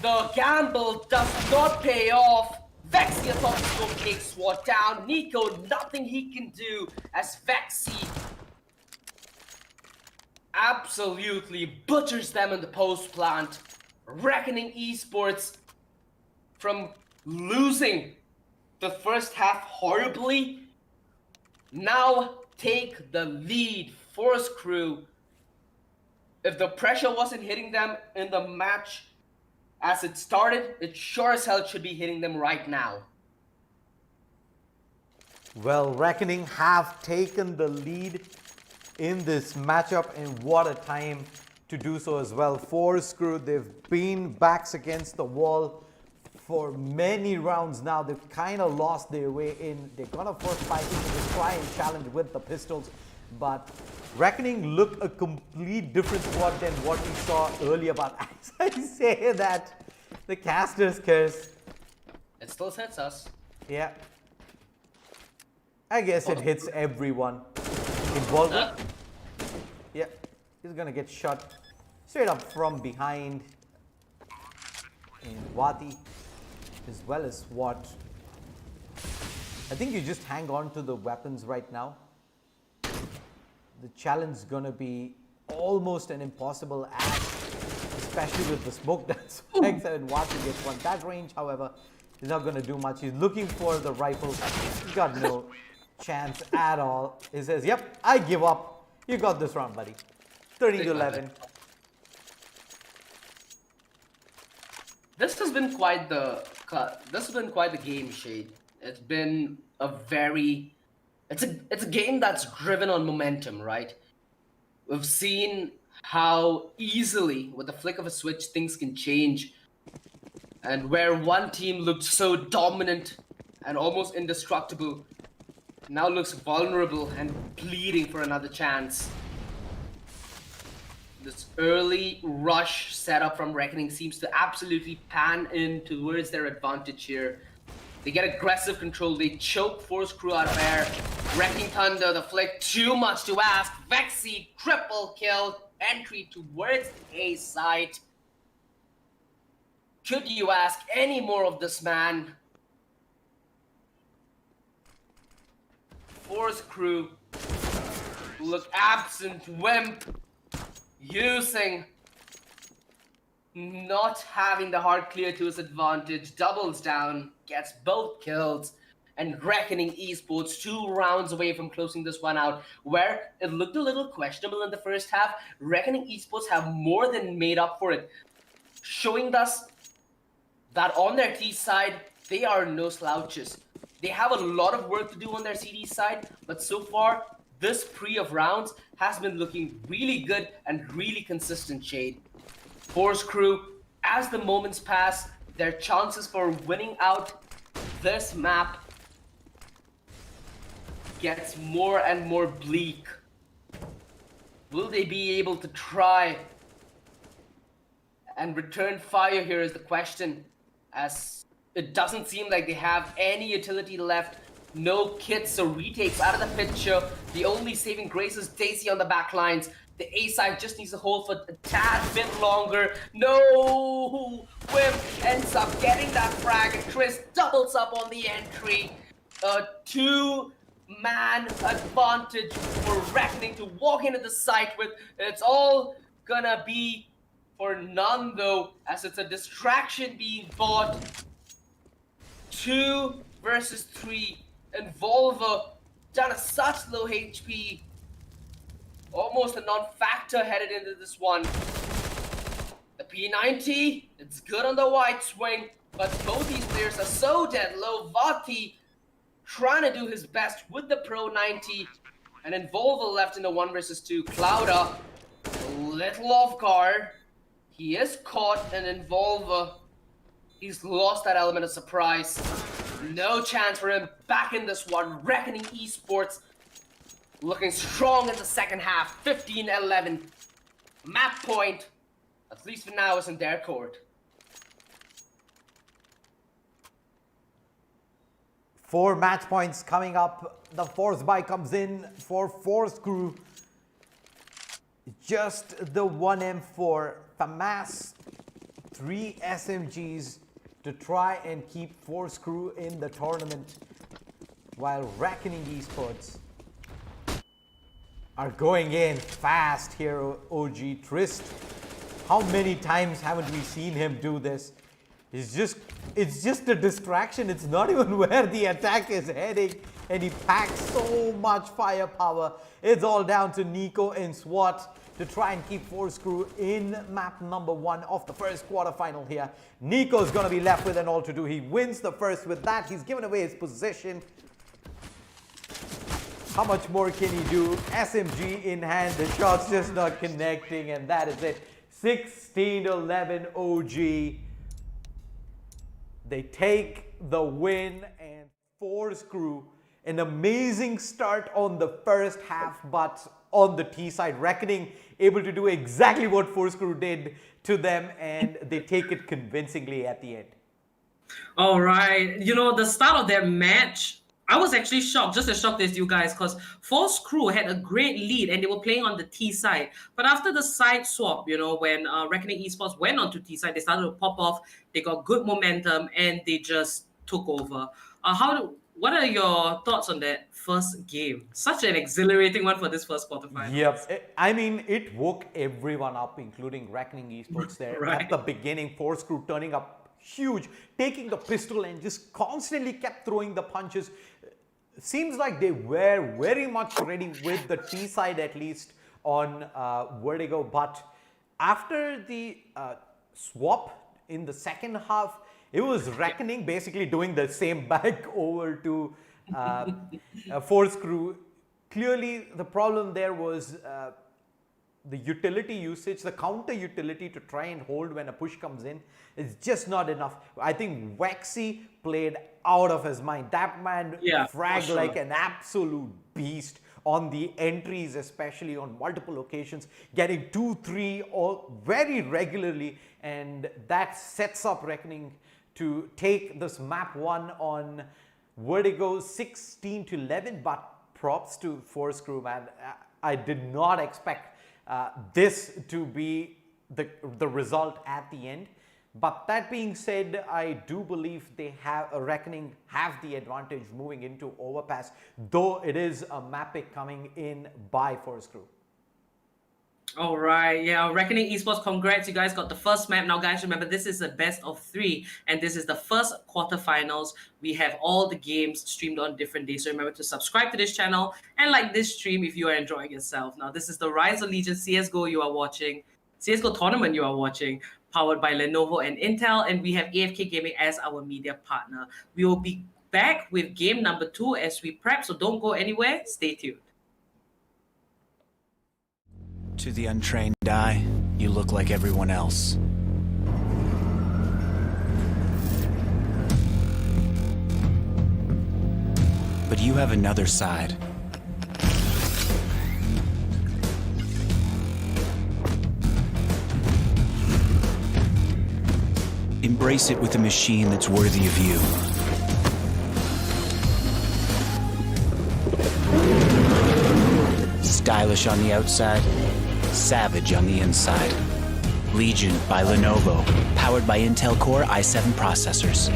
The gamble does not pay off. Vexy atop the scope takes SWAT down. Nico, nothing he can do as Vexy absolutely butchers them in the post plant. Reckoning Esports, from losing the first half horribly, now take the lead. Force Crew, if the pressure wasn't hitting them in the match as it started, it sure as hell should be hitting them right now. Well, Reckoning have taken the lead in this matchup, and what a time to do so as well. Force Crew, they've been backs against the wall for many rounds now. They've kind of lost their way in. They're gonna force fight to try and challenge with the pistols, but Reckoning look a complete different squad than what we saw earlier. But as I say that, the caster's curse, It still hits us. yeah, I guess it hits everyone. Involved. Yeah, he's gonna get shot straight up from behind. And Vati, as well as SWAT. I think you just hang on to the weapons right now. The challenge is gonna be almost an impossible ask, especially with the smoke that spikes and Vati gets one. That range, however, is not gonna do much. He's looking for the rifle. He's got no chance at all. He says, "Yep, I give up. You got this round, buddy." 30-11. This has been quite the game, Shade. It's been a very it's a game that's driven on momentum, right? We've seen how easily with the flick of a switch things can change. And where one team looked so dominant and almost indestructible, now looks vulnerable and pleading for another chance. This early rush setup from Reckoning seems to absolutely pan in towards their advantage here. They get aggressive control, they choke Force Crew out of air. Wrecking Thunder, the flick, too much to ask. Vexy, triple kill, entry towards the A site. Could you ask any more of this man? Force Crew look absent. Wimp using not having the hard clear to his advantage, doubles down, gets both kills, and Reckoning Esports 2 rounds away from closing this one out. Where it looked a little questionable in the first half, Reckoning Esports have more than made up for it, showing us that on their T side, they are no slouches. They have a lot of work to do on their CD side, but so far, this pre of rounds has been looking really good and really consistent, Shade. Force Crew, as the moments pass, their chances for winning out this map gets more and more bleak. Will they be able to try and return fire here is the question, as It doesn't seem like they have any utility left. No kits or retakes out of the picture. The only saving grace is Daisy on the back lines. The A side just needs to hold for a tad bit longer. No! Wim ends up getting that frag, and Chris doubles up on the entry. A two-man advantage for Reckoning to walk into the site with. It's all gonna be for none though, as it's a distraction being bought. 2 versus 3. Involver down at such low HP. Almost a non-factor headed into this one. The P90, it's good on the wide swing, but both these players are so dead low. Vati trying to do his best with the Pro 90. And Involver left in the 1 versus 2. Clouda, a little off guard. He is caught, and Involver, he's lost that element of surprise. No chance for him back in this one. Reckoning Esports looking strong in the second half. 15-11. Map point, at least for now, is in their court. 4 match points coming up. The force buy comes in for Force Crew. Just the 1M4. FAMAS, 3 SMGs to try and keep Force Crew in the tournament, while Reckoning Esports are going in fast here. OG Trist, how many times haven't we seen him do this? It's just a distraction. It's not even where the attack is heading, and he packs so much firepower. It's all down to Nico and SWAT to try and keep Force Crew in map number 1 of the first quarterfinal here. Nico's gonna be left with an all to do. He wins the first with that. He's given away his position. How much more can he do? SMG in hand, the shot's just not connecting, and that is it. 16-11 OG. They take the win, and Force Crew, an amazing start on the first half, but on the T side, Reckoning able to do exactly what Force Crew did to them, and they take it convincingly at the end. All right. You know, the start of their match, I was actually shocked, just as shocked as you guys, because Force Crew had a great lead and they were playing on the T side. But after the side swap, you know, when Reckoning Esports went on to T side, they started to pop off, they got good momentum, and they just took over. What are your thoughts on that first game? Such an exhilarating one for this first quarterfinal. Yep. I mean, it woke everyone up, including Reckoning Esports there. Right. At the beginning, Force Crew turning up huge, taking the pistol and just constantly kept throwing the punches. Seems like they were very much ready with the T side, at least on Vertigo. But after the swap in the second half, it was Reckoning basically doing the same back over to Force Crew. Clearly, the problem there was the utility usage, the counter utility to try and hold when a push comes in is just not enough. I think Wexy played out of his mind. That man fragged like an absolute beast on the entries, especially on multiple occasions, getting 2-3 or very regularly, and that sets up Reckoning to take this map 1 on Vertigo 16-11. But props to Force Crew, man. I did not expect this to be the result at the end. But that being said, I do believe they have Reckoning have the advantage moving into Overpass, though it is a map pick coming in by Force Crew. All right, yeah, Reckoning Esports, congrats, you guys got the first map. Now, guys, remember, this is the best of 3, and this is the first quarterfinals. We have all the games streamed on different days, so remember to subscribe to this channel and like this stream if you are enjoying yourself. Now, this is the Rise of Legion CSGO you are watching, CSGO tournament you are watching, powered by Lenovo and Intel, and we have AFK Gaming as our media partner. We will be back with game number 2 as we prep, so don't go anywhere, stay tuned. To the untrained eye, you look like everyone else. But you have another side. Embrace it with a machine that's worthy of you. Stylish on the outside, savage on the inside. Legion by Lenovo, powered by Intel Core i7 processors.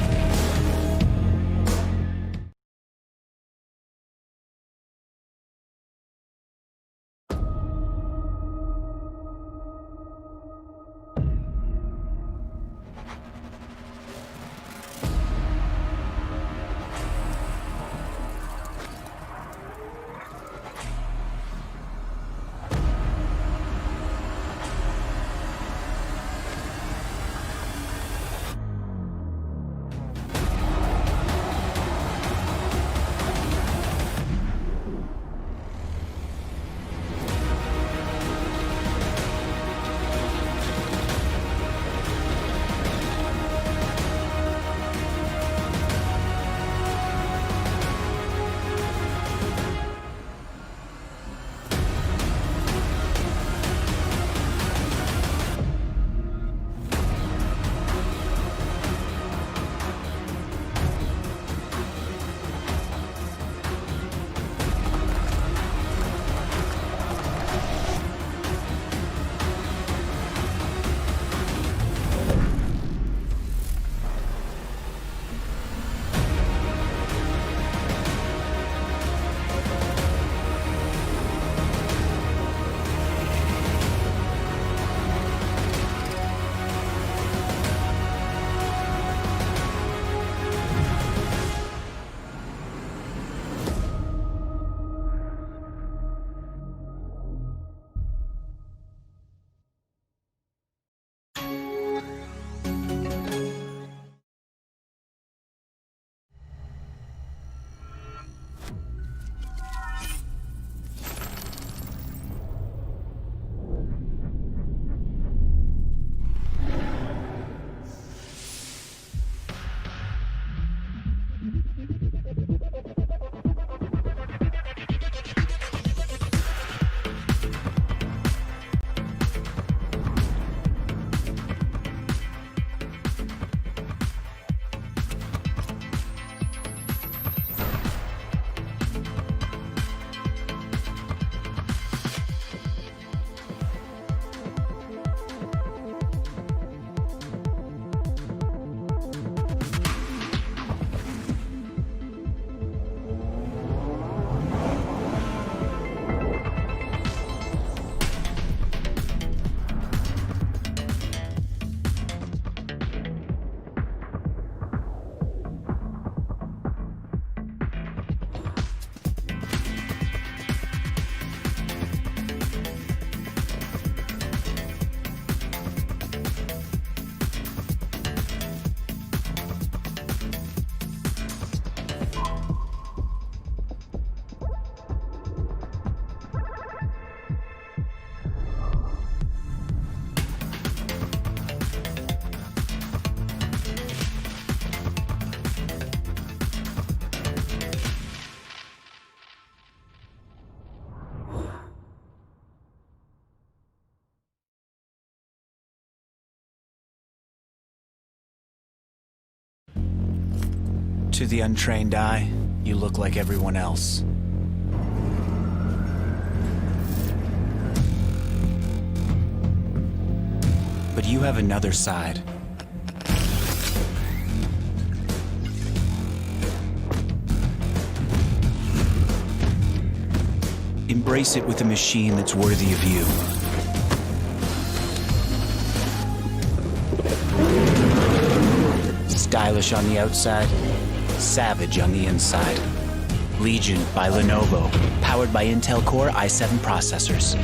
To the untrained eye, you look like everyone else. But you have another side. Embrace it with a machine that's worthy of you. Stylish on the outside, savage on the inside. Legion by Lenovo, powered by Intel Core i7 processors.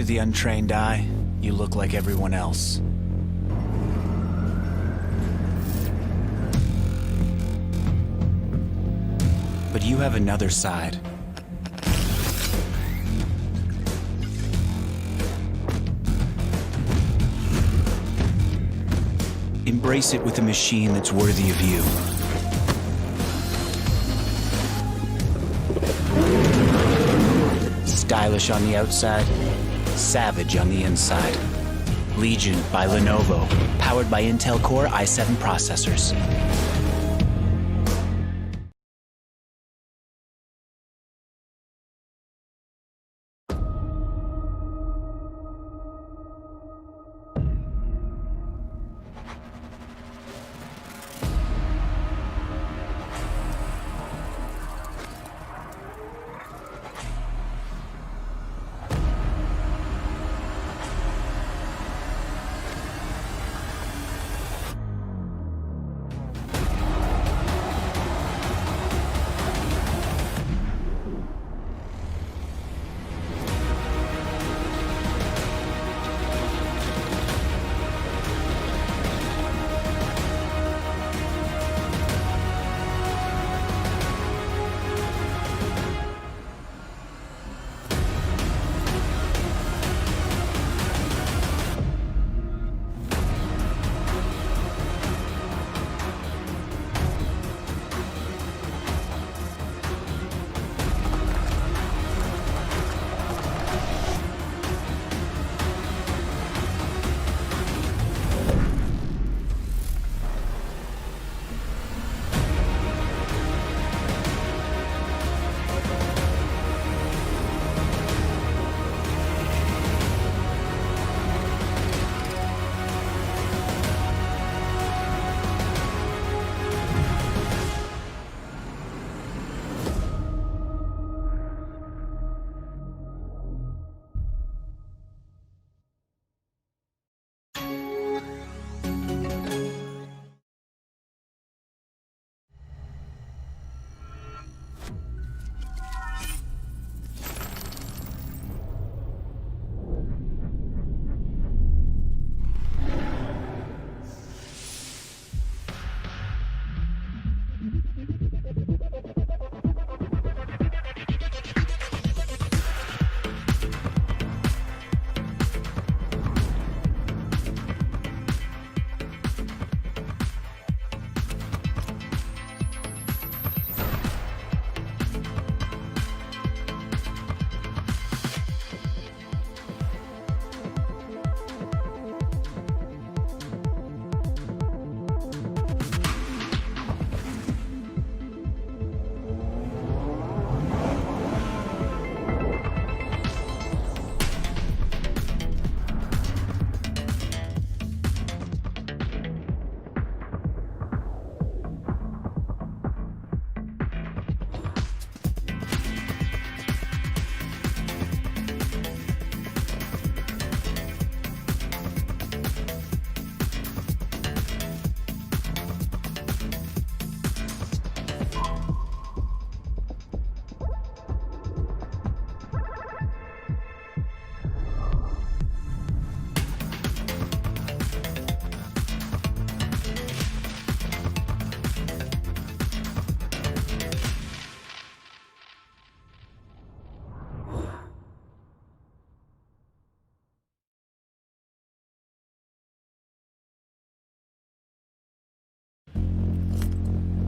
To the untrained eye, you look like everyone else. But you have another side. Embrace it with a machine that's worthy of you. Stylish on the outside, savage on the inside. Legion by Lenovo, powered by Intel Core i7 processors.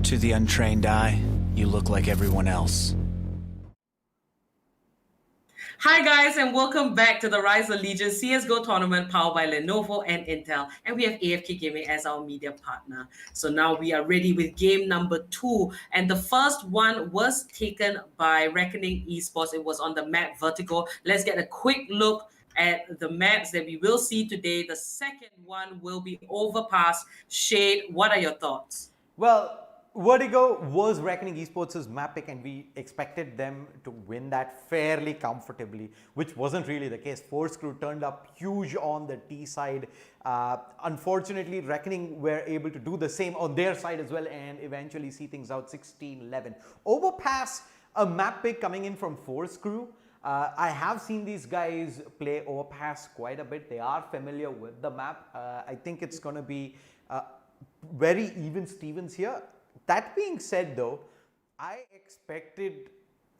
To the untrained eye, you look like everyone else. Hi guys, and welcome back to the Rise of Legion CSGO tournament powered by Lenovo and Intel. And we have AFK Gaming as our media partner. So now we are ready with game number 2. And the first one was taken by Reckoning Esports. It was on the map Vertigo. Let's get a quick look at the maps that we will see today. The second one will be Overpass. Shade, what are your thoughts? Well, Vertigo was Reckoning Esports' map pick, and we expected them to win that fairly comfortably, which wasn't really the case. Force Crew turned up huge on the T side. Unfortunately, Reckoning were able to do the same on their side as well and eventually see things out 16-11. Overpass, a map pick coming in from Force Crew. I have seen these guys play Overpass quite a bit. They are familiar with the map. I think it's going to be very even Stevens here. That being said though, I expected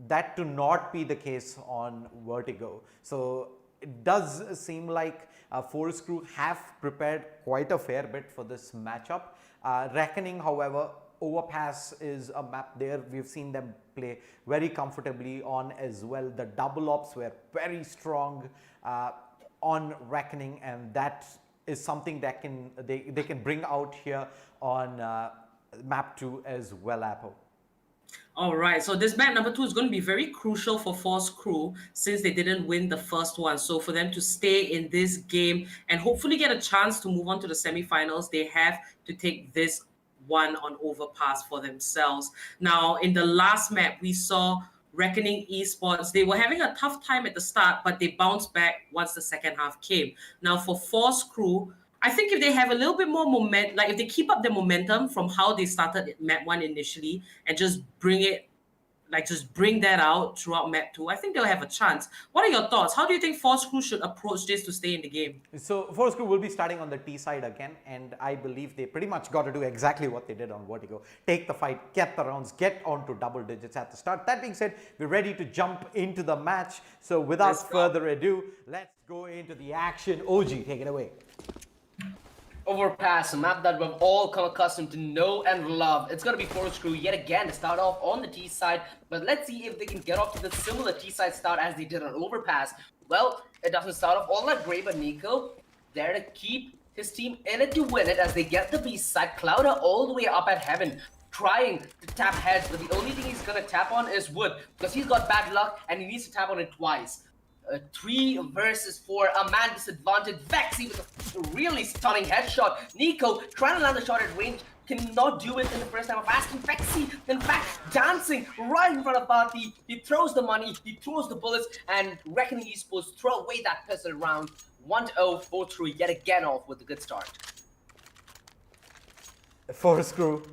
that to not be the case on Vertigo. So it does seem like Force Crew have prepared quite a fair bit for this matchup. Reckoning, however, Overpass is a map there we've seen them play very comfortably on as well. The double ops were very strong on Reckoning, and that is something that they can bring out here on map 2 as well, Apple. All right, so this map number 2 is going to be very crucial for Force Crew since they didn't win the first one. So for them to stay in this game and hopefully get a chance to move on to the semifinals, they have to take this one on Overpass for themselves. Now, in the last map, we saw Reckoning Esports. They were having a tough time at the start, but they bounced back once the second half came. Now, for Force Crew, I think if they have a little bit more momentum, like if they keep up the momentum from how they started map 1 initially and just bring that out throughout map 2, I think they'll have a chance. What are your thoughts? How do you think Force Crew should approach this to stay in the game? So Force Crew will be starting on the T side again, and I believe they pretty much got to do exactly what they did on Vertigo. Take the fight, get the rounds, get onto double digits at the start. That being said, we're ready to jump into the match. So without further ado, let's go into the action. OG, take it away. Overpass, a map that we've all come accustomed to know and love. It's going to be Force Crew yet again to start off on the T side, but let's see if they can get off to the similar T side start as they did on Overpass. Well, it doesn't start off all that great, but Nico there to keep his team in it to win it as they get the B side. Clouder all the way up at heaven, trying to tap heads, but the only thing he's going to tap on is wood because he's got bad luck and he needs to tap on it twice. 3 versus 4, a man disadvantaged. Vexy with a really stunning headshot. Nico trying to land the shot at range, cannot do it in the first time of asking. Vexy, in fact, dancing right in front of Bati. He throws the money, he throws the bullets, and Reckoning Esports throw away that pistol round. 1-0 Force Crew yet again off with a good start. Force Crew.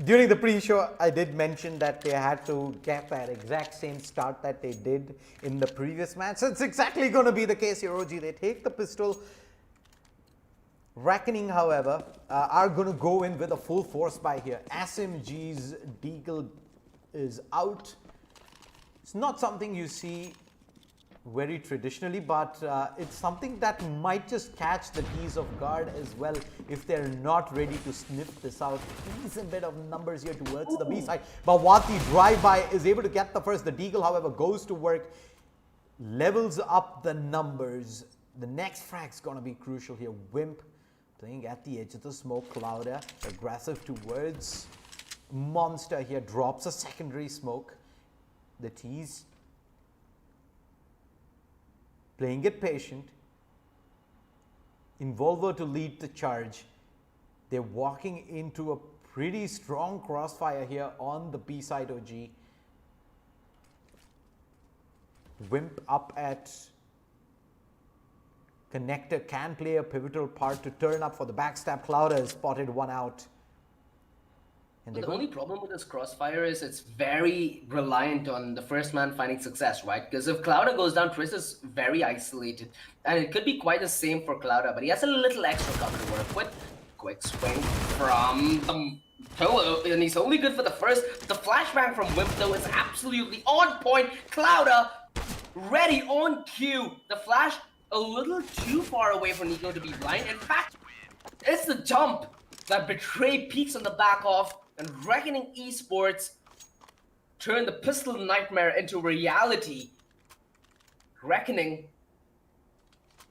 During the pre-show, I did mention that they had to get that exact same start that they did in the previous match. So it's exactly going to be the case here, OG. They take the pistol. Reckoning, however, are going to go in with a full force buy here. SMG's Deagle is out. It's not something you see very traditionally, but it's something that might just catch the T's of guard as well if they're not ready to sniff this out. Decent bit of numbers here towards the B side, but Wati drive-by is able to get the first. The Deagle, however, goes to work, levels up the numbers. The next frag's gonna be crucial here. Wimp playing at the edge of the smoke. Clouder aggressive towards Monster here, drops a secondary smoke. The T's playing it patient. Involver to lead the charge. They're walking into a pretty strong crossfire here on the B side. OG. Wimp up at connector can play a pivotal part to turn up for the backstab. Clouder has spotted one out. And the only problem with this crossfire is it's very reliant on the first man finding success, right? Because if Clouder goes down, Tris is very isolated. And it could be quite the same for Clouder, but he has a little extra cover to work with. Quick swing from the pillow, and he's only good for the first. The flashbang from Wimp, though, is absolutely on point. Clouder ready on cue. The flash a little too far away for Nico to be blind. In fact, it's the jump that Betray peeks on the back off, and Reckoning Esports turn the pistol nightmare into reality. Reckoning,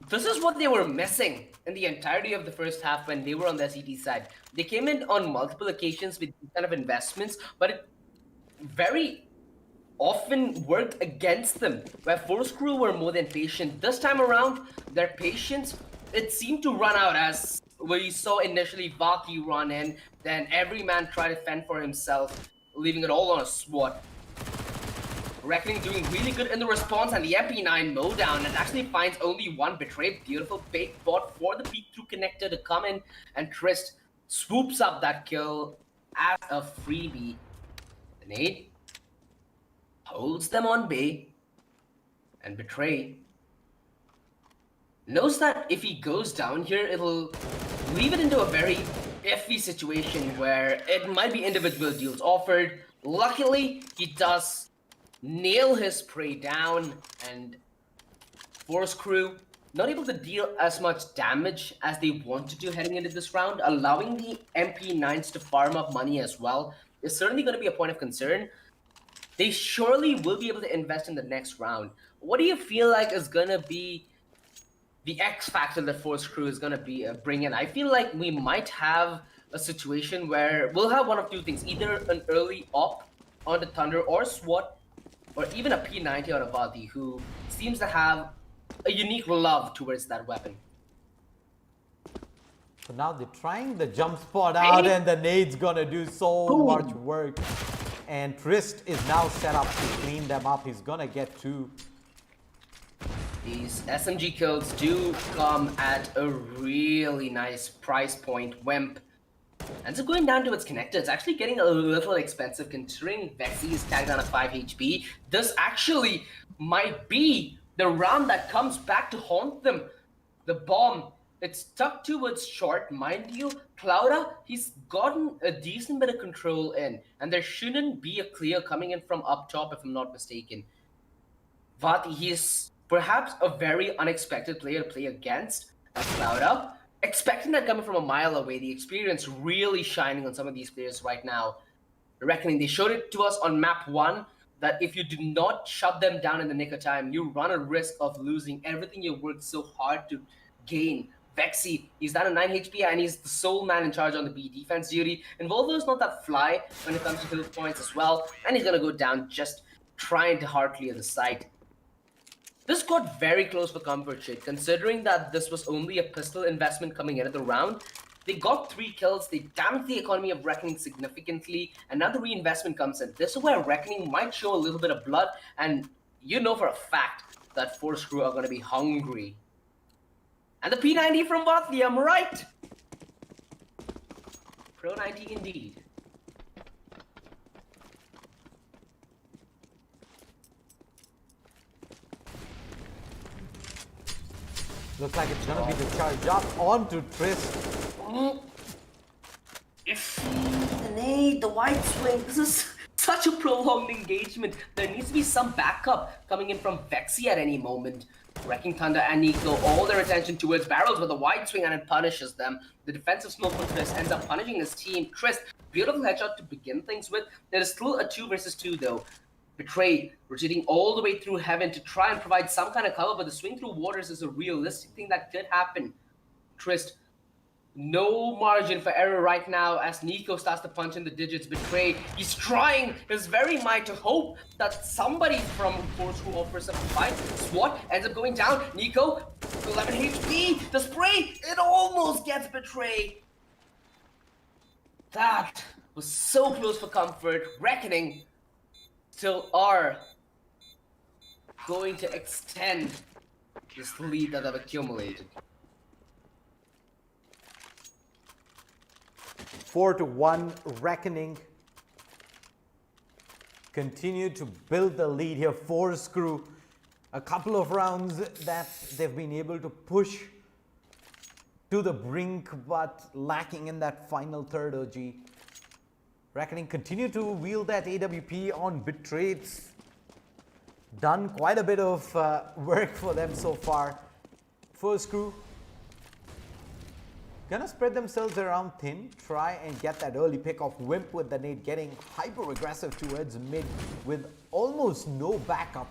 this is what they were missing in the entirety of the first half when they were on the CT side. They came in on multiple occasions with these kind of investments, but it very often worked against them, where Force Crew were more than patient. This time around, their patience, it seemed to run out, as where you saw initially Vaki run in, then every man try to fend for himself, leaving it all on a SWAT. Reckoning doing really good in the response, and the MP9 mowdown, and actually finds only one Betray. Beautiful bait bot for the peek through connector to come in, and Trist swoops up that kill as a freebie. The nade holds them on bay. And Betray knows that if he goes down here, it'll leave it into a very iffy situation where it might be individual deals offered. Luckily, he does nail his prey down, and Force Crew not able to deal as much damage as they want to do heading into this round, allowing the MP9s to farm up money as well is certainly going to be a point of concern. They surely will be able to invest in the next round. What do you feel like is going to be the X factor that Force Crew is going to be bring in? I feel like we might have a situation where we'll have one of two things: either an early op on the Thunder or SWAT, or even a P90 on a Vati, who seems to have a unique love towards that weapon. So now they're trying the jump spot out, and the nade's gonna do so much work. And Trist is now set up to clean them up. He's gonna get 2. These SMG kills do come at a really nice price point. Wimp ends up going down to its connector. It's actually getting a little expensive considering Vexy is tagged down at 5 HP. This actually might be the round that comes back to haunt them. The bomb, it's tucked towards short. Mind you, Clouda, he's gotten a decent bit of control in, and there shouldn't be a clear coming in from up top if I'm not mistaken. Vati, he's perhaps a very unexpected player to play against as Clouda. Expecting that coming from a mile away, the experience really shining on some of these players right now. Reckoning, they showed it to us on map 1 that if you do not shut them down in the nick of time, you run a risk of losing everything you worked so hard to gain. Vexy, he's down to 9 HP and he's the sole man in charge on the B defense duty. And Volvo's not that fly when it comes to kill points as well, and he's gonna go down just trying to hard clear the site. This got very close for comfort shade, considering that this was only a pistol investment coming into the round. They got 3 kills, they damaged the economy of Reckoning significantly, and now the reinvestment comes in. This is where Reckoning might show a little bit of blood, and you know for a fact that Force Crew are going to be hungry. And the P90 from Vatley, I'm right! Pro 90 indeed. Looks like it's gonna be the charge up onto Trist. The nade, the wide swing, this is such a prolonged engagement. There needs to be some backup coming in from Vexy at any moment. Wrecking Thunder and Nico, all their attention towards barrels with a wide swing, and it punishes them. The defensive smoke from Trist ends up punishing his team. Trist, beautiful headshot to begin things with. There is still a 2 versus 2 though. Betray, retreating all the way through heaven to try and provide some kind of cover, but the swing through waters is a realistic thing that could happen. Trist, no margin for error right now as Nico starts to punch in the digits. Betray, he's trying his very might to hope that somebody from Force Crew offers up a fight. SWAT ends up going down. Nico, 11 HP. The spray, it almost gets Betray. That was so close for comfort. Reckoning still are going to extend this lead that they've accumulated. 4-1 Reckoning continue to build the lead here. Force Crew, a couple of rounds that they've been able to push to the brink, but lacking in that final third. OG Reckoning continue to wield that AWP on Betray. It's done quite a bit of work for them so far. Force Crew gonna spread themselves around thin, try and get that early pick off. Wimp with the nade getting hyper aggressive towards mid with almost no backup.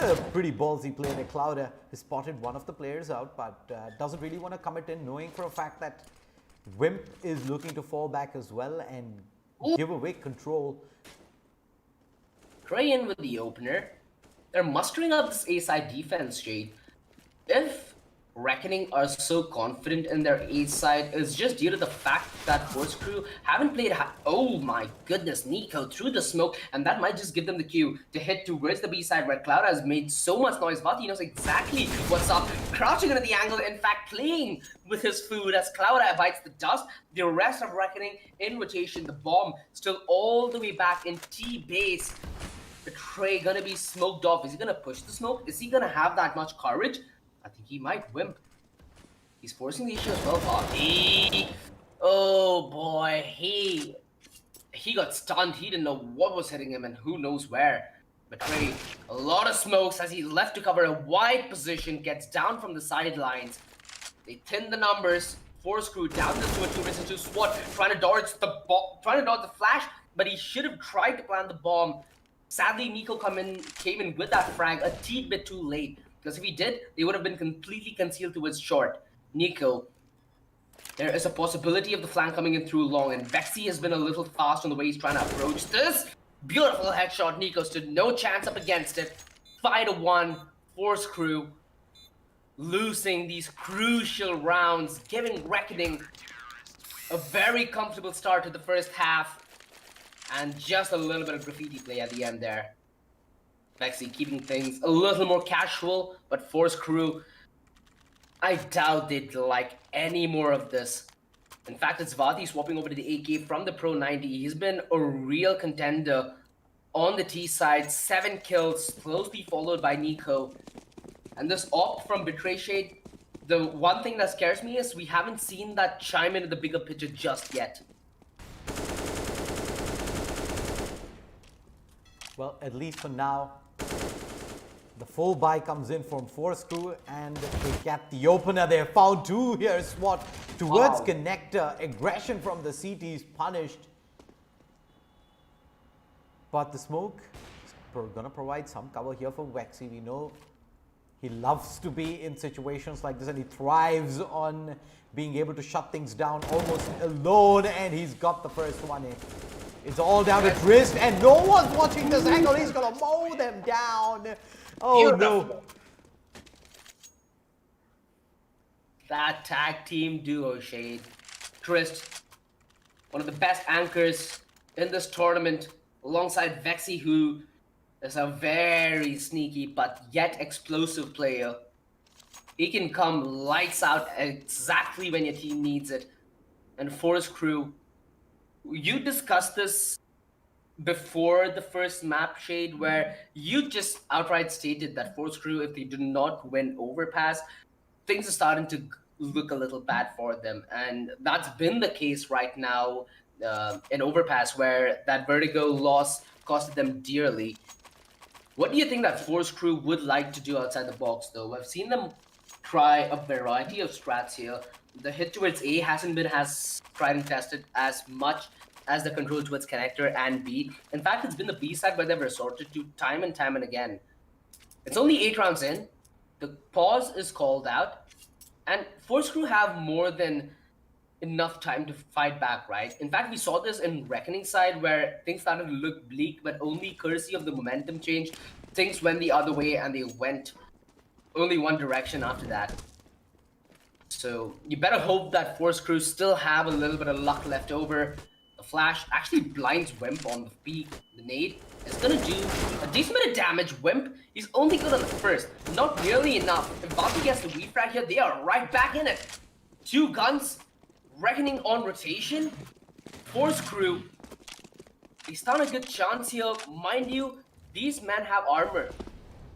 A pretty ballsy play there. Clouda has spotted one of the players out, but doesn't really want to commit in, knowing for a fact that Wimp is looking to fall back as well and give away control. Try in with the opener. They're mustering up this A-side defense, Jade. If Reckoning are so confident in their A side, it's just due to the fact that Force Crew haven't played oh my goodness, Nico through the smoke, and that might just give them the cue to hit towards the B side where Cloud has made so much noise. Vati knows exactly what's up, crouching into the angle, in fact playing with his food as Cloud bites the dust. The rest of Reckoning in rotation, the bomb still all the way back in T base. Betray gonna be smoked off. Is he gonna push the smoke? Is he gonna have that much courage? I think he might wimp. He's forcing the issue as well. Oh boy, he got stunned. He didn't know what was hitting him and who knows where. Betray, a lot of smokes as he's left to cover a wide position, gets down from the sidelines. They thin the numbers. Force Crew down this to a 2 vs 2 SWAT, trying to dodge the flash, but he should have tried to plant the bomb. Sadly, Nico came in with that frag a teeny bit too late, because if he did, they would have been completely concealed to his short. Nico, there is a possibility of the flank coming in through long, and Vexy has been a little fast on the way he's trying to approach this. Beautiful headshot. Nico stood no chance up against it. 5-1, Force Crew losing these crucial rounds, giving Reckoning a very comfortable start to the first half, and just a little bit of graffiti play at the end there. Vexy keeping things a little more casual, but Force Crew, I doubt they'd like any more of this. In fact, it's Vati swapping over to the AK from the Pro 90. He's been a real contender on the T side. 7 kills, closely followed by Nico. And this op from Betray Shade, the one thing that scares me is we haven't seen that chime into the bigger picture just yet. Well, at least for now, the full buy comes in from Force Crew and they get the opener. They found 2 here. SWAT towards Connector. Aggression from the CT is punished. But the smoke is going to provide some cover here for Vexy. We know he loves to be in situations like this and he thrives on being able to shut things down almost alone, and he's got the first one in. It's all down to Trist and no one's watching this angle. He's going to mow them down. Oh no. That tag team duo, Shade. Trist, one of the best anchors in this tournament, alongside Vexy, who is a very sneaky but yet explosive player. He can come lights out exactly when your team needs it. And Force Crew, you discussed this before the first map, Shade, where you just outright stated that Force Crew, if they do not win Overpass, things are starting to look a little bad for them. And that's been the case right now in Overpass, where that Vertigo loss costed them dearly. What do you think that Force Crew would like to do outside the box, though? I've seen them try a variety of strats here. The hit towards A hasn't been as tried and tested as much as the control towards Connector and B. In fact, it's been the B side where they've resorted to time and time and again. It's only 8 rounds in. The pause is called out. And Force Crew have more than enough time to fight back, right? In fact, we saw this in Reckoning side where things started to look bleak, but only courtesy of the momentum change, things went the other way and they went only one direction after that. So you better hope that Force Crew still have a little bit of luck left over. The flash actually blinds Wimp on the peak. The nade is gonna do a decent bit of damage. Wimp, he's only good on the first, not nearly enough. If Baki gets the refrag here, they are right back in it. 2 guns, Reckoning on rotation. Force Crew, they stand a good chance here. Mind you, these men have armor,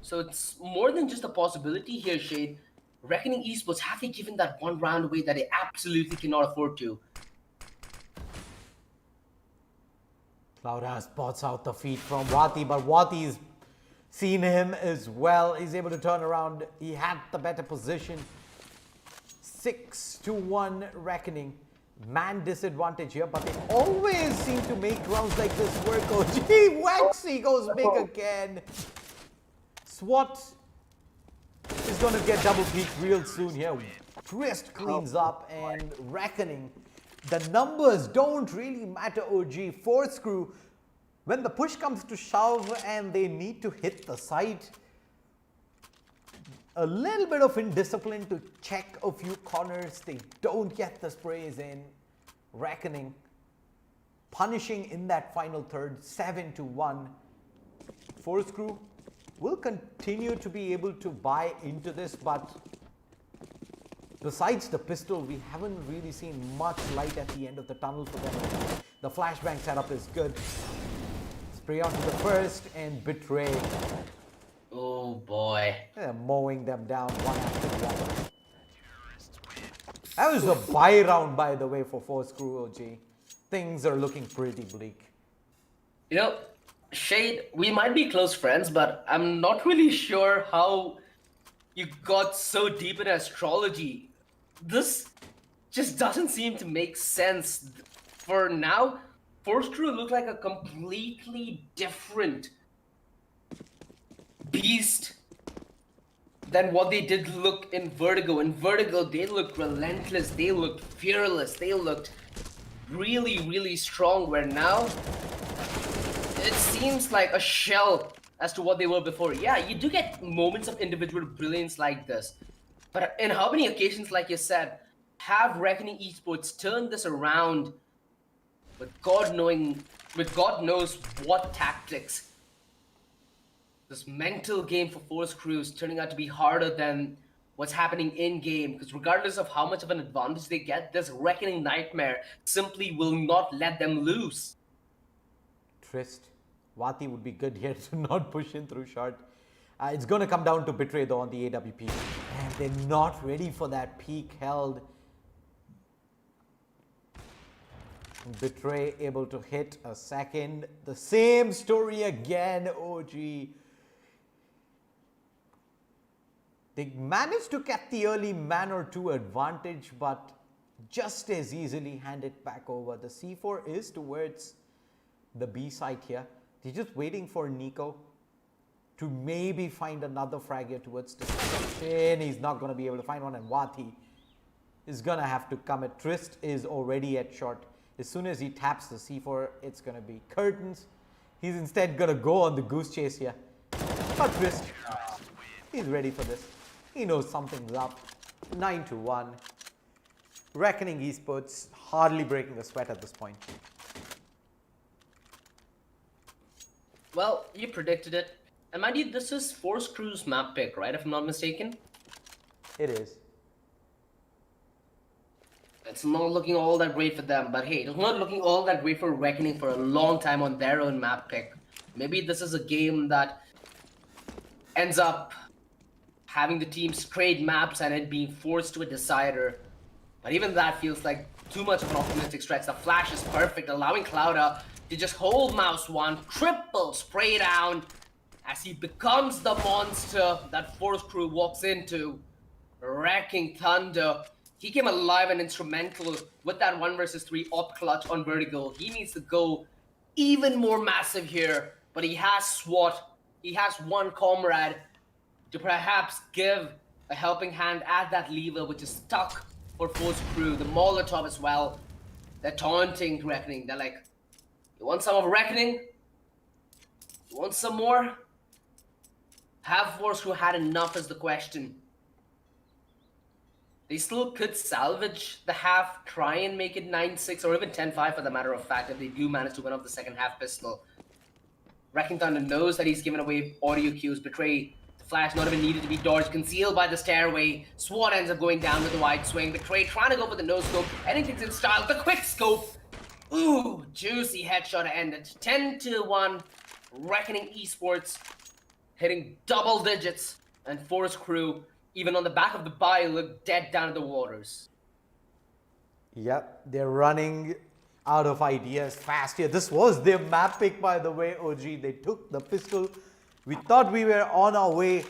so it's more than just a possibility here, Shade. Reckoning Esports, have they given that 1 round away that they absolutely cannot afford to? Cloudhouse spots out the feed from Wati, but Wati's seen him as well. He's able to turn around. He had the better position. 6-1 Reckoning. Man disadvantage here, but they always seem to make rounds like this work. Oh, gee, Waxy goes big again. SWAT is going to get double peaked real soon here. Trist cleans up and Reckoning. The numbers don't really matter, OG. Force Crew, when the push comes to shove and they need to hit the site, a little bit of indiscipline to check a few corners. They don't get the sprays in. Reckoning, punishing in that final third, 7-1. Force Crew will continue to be able to buy into this, but besides the pistol, we haven't really seen much light at the end of the tunnel for them. The flashbang setup is good. Spray onto the first and Betray. Oh boy. Mowing them down one after the other. That was a buy round, by the way, for Force Crew OG. Things are looking pretty bleak. You know, Shade, we might be close friends, but I'm not really sure how you got so deep in astrology. This just doesn't seem to make sense. For now, Force Crew look like a completely different beast than what they did look in Vertigo. In Vertigo, they looked relentless, they looked fearless, they looked really, really strong, where now it seems like a shell as to what they were before. Yeah, you do get moments of individual brilliance like this, but in how many occasions, like you said, have Reckoning Esports turned this around with God knows what tactics? This mental game for Force Crew is turning out to be harder than what's happening in game, because regardless of how much of an advantage they get, this Reckoning Nightmare simply will not let them lose. Trist. Vati would be good here to not push in through short. It's going to come down to Betray though on the AWP. And they're not ready for that peak held. Betray able to hit a second. The same story again, OG. They managed to get the early man or two advantage, but just as easily hand it back over. The C4 is towards the B side here. They're just waiting for Nico to maybe find another frag here towards destruction. He's not going to be able to find one, and Vati is going to have to come at. Trist is already at short. As soon as he taps the C4, it's going to be curtains. He's instead going to go on the goose chase here. But Trist, he's ready for this. He knows something's up. 9-1. Reckoning Esports hardly breaking the sweat at this point. Well, you predicted it. And mind you, this is Force Crew's map pick, right? If I'm not mistaken. It is. It's not looking all that great for them, but hey, it's not looking all that great for Reckoning for a long time on their own map pick. Maybe this is a game that ends up having the teams trade maps and it being forced to a decider. But even that feels like too much of an optimistic stretch. The flash is perfect, allowing Clouda to just hold mouse one, triple spray down as he becomes the monster that Force Crew walks into. Wrecking Thunder. He came alive and instrumental with that 1 versus 3 op clutch on Vertigo. He needs to go even more massive here, but he has SWAT. He has one comrade to perhaps give a helping hand at that lever, which is stuck for Force Crew. The Molotov as well. They're taunting Reckoning. They're like, you want some of Reckoning? You want some more? Have Force Crew had enough is the question. They still could salvage the half, try and make it 9-6 or even 10-5 for the matter of fact if they do manage to win off the second half pistol. Wrecking Thunder knows that he's given away audio cues. Betray, the flash not even needed to be dodged, concealed by the stairway. SWAT ends up going down with the wide swing. Betray trying to go for the no scope. Anything's in style. The quick scope. Ooh, juicy headshot to end it. 10-1. Reckoning Esports hitting double digits, and Force Crew, even on the back of the buy, look dead down in the waters. Yep, they're running out of ideas fast here. This was their map pick, by the way, OG. They took the pistol. We thought we were on our way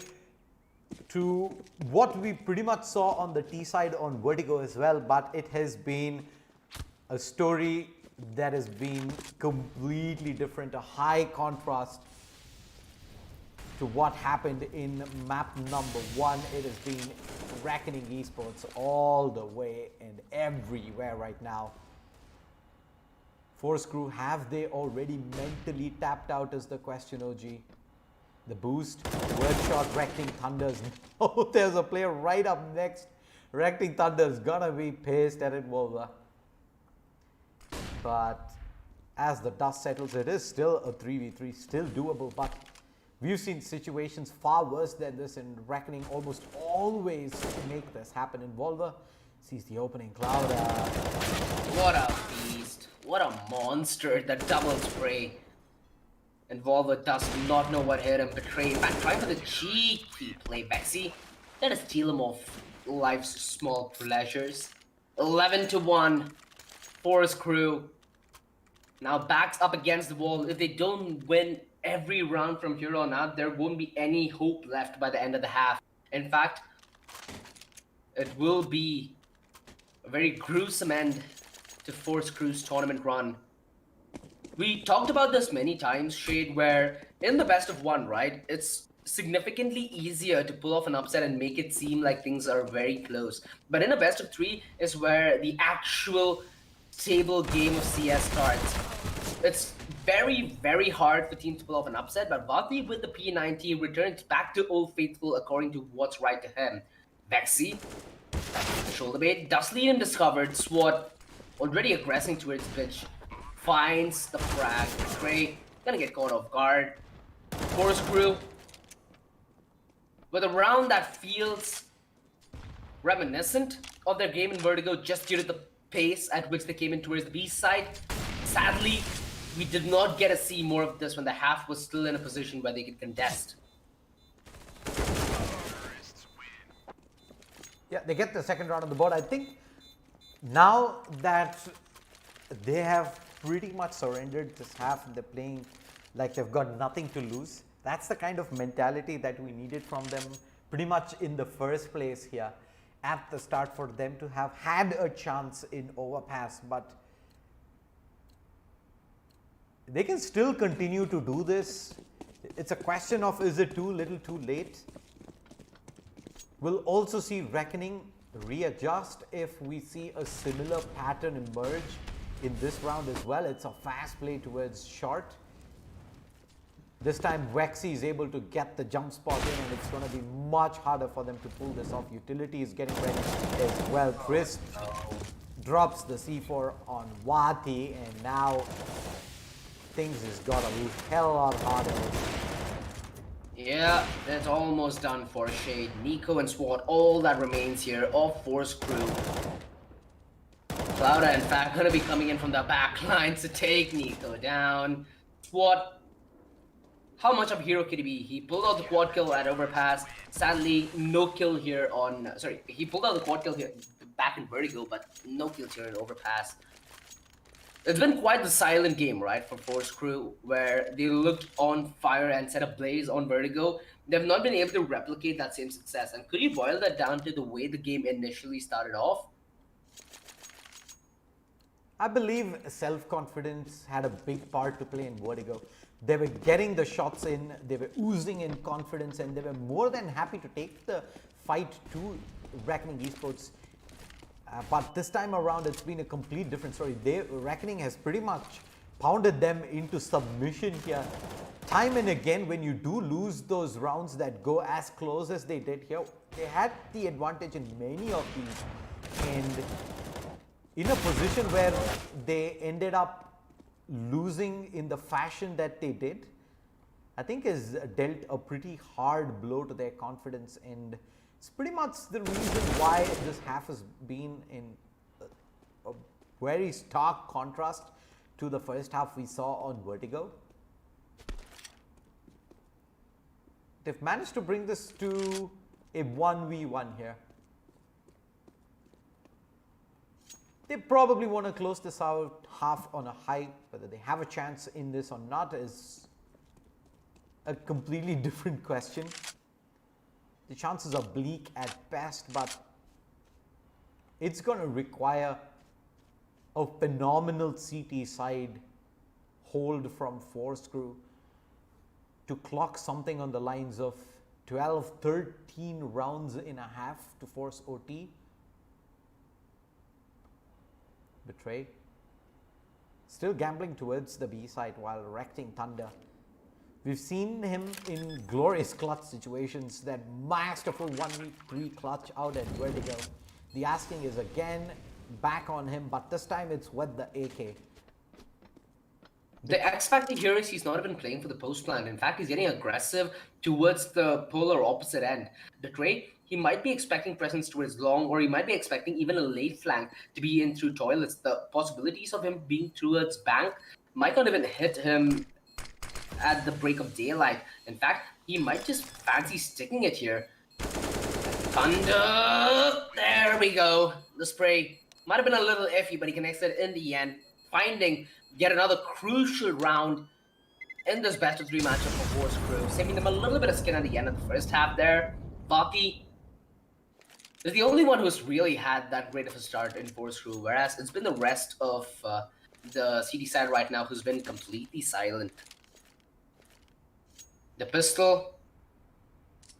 to what we pretty much saw on the T side on Vertigo as well, but it has been a story that has been completely different, a high contrast to what happened in map number 1. It has been Reckoning Esports all the way and everywhere right now. Force Crew, have they already mentally tapped out is the question, OG. The boost, word shot, Reckoning Thunders. Oh, there's a player right up next. Reckoning Thunder's gonna be pissed at it, Volva. But as the dust settles, it is still a 3v3, still doable, but we've seen situations far worse than this, and Reckoning almost always make this happen. In Volva sees the opening cloud. What a beast. What a monster, that double spray. And Volvo does not know what hit him. Betray. In fact, trying for the cheeky play. Vexy. Gotta steal him of life's small pleasures. 11-1. Forest Crew. Now backs up against the wall. If they don't win every round from here on out, there won't be any hope left by the end of the half. In fact, it will be a very gruesome end to Force Crew's tournament run. We talked about this many times, Shade, where in the best of one, right, it's significantly easier to pull off an upset and make it seem like things are very close. But in a best of three is where the actual table game of CS starts. It's very, very hard for teams to pull off an upset, but Vati with the P90 returns back to Old Faithful according to what's right to him. Vexy, shoulder bait, does lead him discovered. SWAT already aggressing towards pitch. Finds the frag. Betray, gonna get caught off guard. Force Crew, with a round that feels reminiscent of their game in Vertigo just due to the pace at which they came in towards the B side. Sadly, we did not get to see more of this when the half was still in a position where they could contest. Yeah, they get the second round on the board. I think now that they have pretty much surrendered this half and they're playing like they've got nothing to lose. That's the kind of mentality that we needed from them pretty much in the first place here at the start, for them to have had a chance in Overpass, but they can still continue to do this. It's a question of, is it too little too late? We'll also see Reckoning readjust if we see a similar pattern emerge in this round as well. It's a fast play towards short. This time Vexy is able to get the jump spot in, and it's going to be much harder for them to pull this off. Utility is getting ready as well. Crisp drops the C4 on Wati, and now things has got a hell lot harder. Yeah, that's almost done for Shade. Nico and SWAT, all that remains here of Force Crew. Clouda, in fact, gonna be coming in from the back line to take Nico down. SWAT, how much of a hero could he be? He pulled out the quad kill at Overpass. Sadly, no kill here on... Sorry, he pulled out the quad kill here back in Vertigo, but no kills here in Overpass. It's been quite the silent game, right, for Force Crew, where they looked on fire and set a blaze on Vertigo. They've not been able to replicate that same success. And could you boil that down to the way the game initially started off? I believe self-confidence had a big part to play in Vertigo. They were getting the shots in, they were oozing in confidence, and they were more than happy to take the fight to Reckoning Esports. But this time around, it's been a complete different story. Reckoning has pretty much pounded them into submission here. Time and again, when you do lose those rounds that go as close as they did here, they had the advantage in many of these. And in a position where they ended up losing in the fashion that they did, I think has dealt a pretty hard blow to their confidence, and it's pretty much the reason why this half has been in a very stark contrast to the first half we saw on Vertigo. They've managed to bring this to a 1v1 here. They probably want to close this out half on a high. Whether they have a chance in this or not is a completely different question. The chances are bleak at best, but it's going to require a phenomenal CT side hold from Force Crew to clock something on the lines of 12, 13 rounds in a half to force OT. Betray. Still gambling towards the B side while erecting Thunder. We've seen him in glorious clutch situations, that masterful 1v3 clutch out at Vertigo. The asking is again back on him, but this time it's with the AK. The X factor here is he's not even playing for the post plan. In fact, he's getting aggressive towards the polar opposite end. Betray, he might be expecting presence towards long, or he might be expecting even a late flank to be in through toilets. The possibilities of him being towards bank might not even hit him at the break of daylight. In fact, he might just fancy sticking it here. Thunder! There we go. The spray might have been a little iffy, but he connects it in the end, finding yet another crucial round in this best of 3 matchup for Force Crew, saving them a little bit of skin at the end of the first half there. Vati is the only one who's really had that great of a start in Force Crew, whereas it's been the rest of the CD side right now who's been completely silent. The pistol